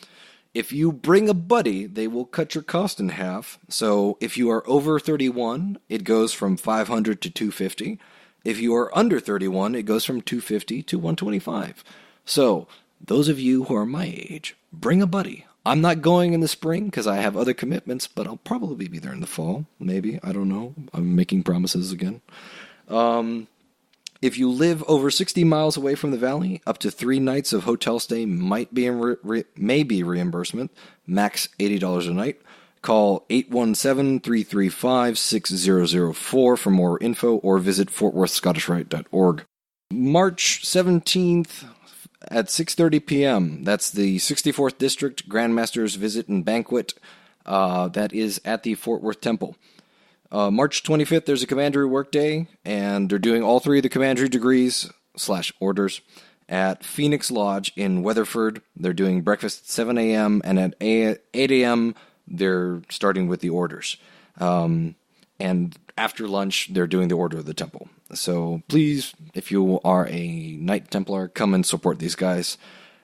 If you bring a buddy, they will cut your cost in half. So if you are over 31, it goes from $500 to $250. If you are under 31, it goes from $250 to $125. So those of you who are my age, bring a buddy. I'm not going in the spring because I have other commitments, but I'll probably be there in the fall. Maybe. I don't know. I'm making promises again. If you live over 60 miles away from the valley, up to 3 nights of hotel stay might be reimbursement, max $80 a night. Call 817-335-6004 for more info or visit fortworthscottishrite.org. March 17th at 6:30 p.m. That's the 64th District Grandmaster's Visit and Banquet. That is at the Fort Worth Temple. March 25th, there's a Commandery Workday, and they're doing all three of the Commandery degrees / orders at Phoenix Lodge in Weatherford. They're doing breakfast at 7 a.m., and at 8 a.m., they're starting with the orders. And after lunch, they're doing the Order of the Temple. So please, if you are a Knight Templar, come and support these guys.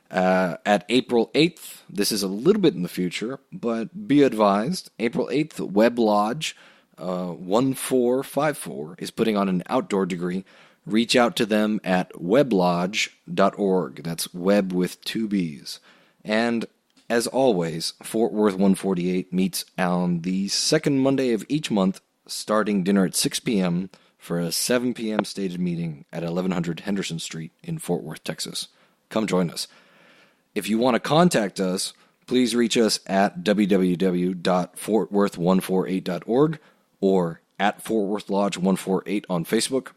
At April 8th, this is a little bit in the future, but be advised, April 8th, Webb Lodge 1454 is putting on an outdoor degree. Reach out to them at weblodge.org. That's Web with 2 B's. And as always, Fort Worth 148 meets on the second Monday of each month, starting dinner at 6 p.m. for a 7 p.m. stated meeting at 1100 Henderson Street in Fort Worth, Texas. Come join us. If you want to contact us, please reach us at www.fortworth148.org or at Fort Worth Lodge 148 on Facebook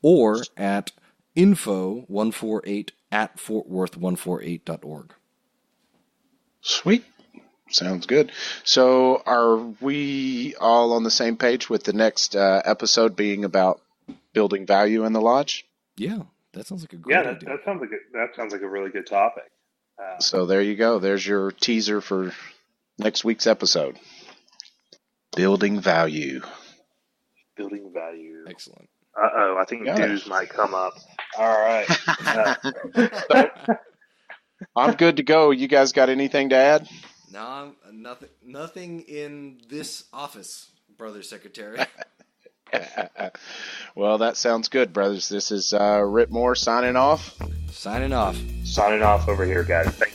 or at info148@fortworth148.org. Sweet. Sounds good. So are we all on the same page with the next episode being about building value in the lodge? Yeah, that sounds like a great idea. That sounds like a really good topic. So there you go. There's your teaser for next week's episode. Building value. Building value. Excellent. Uh-oh, I think news might come up. All right. I'm good to go. You guys got anything to add? No, nothing in this office, Brother Secretary. Well, that sounds good, brothers. This is Rhit Moore signing off. Signing off. Signing off over here, guys. Thank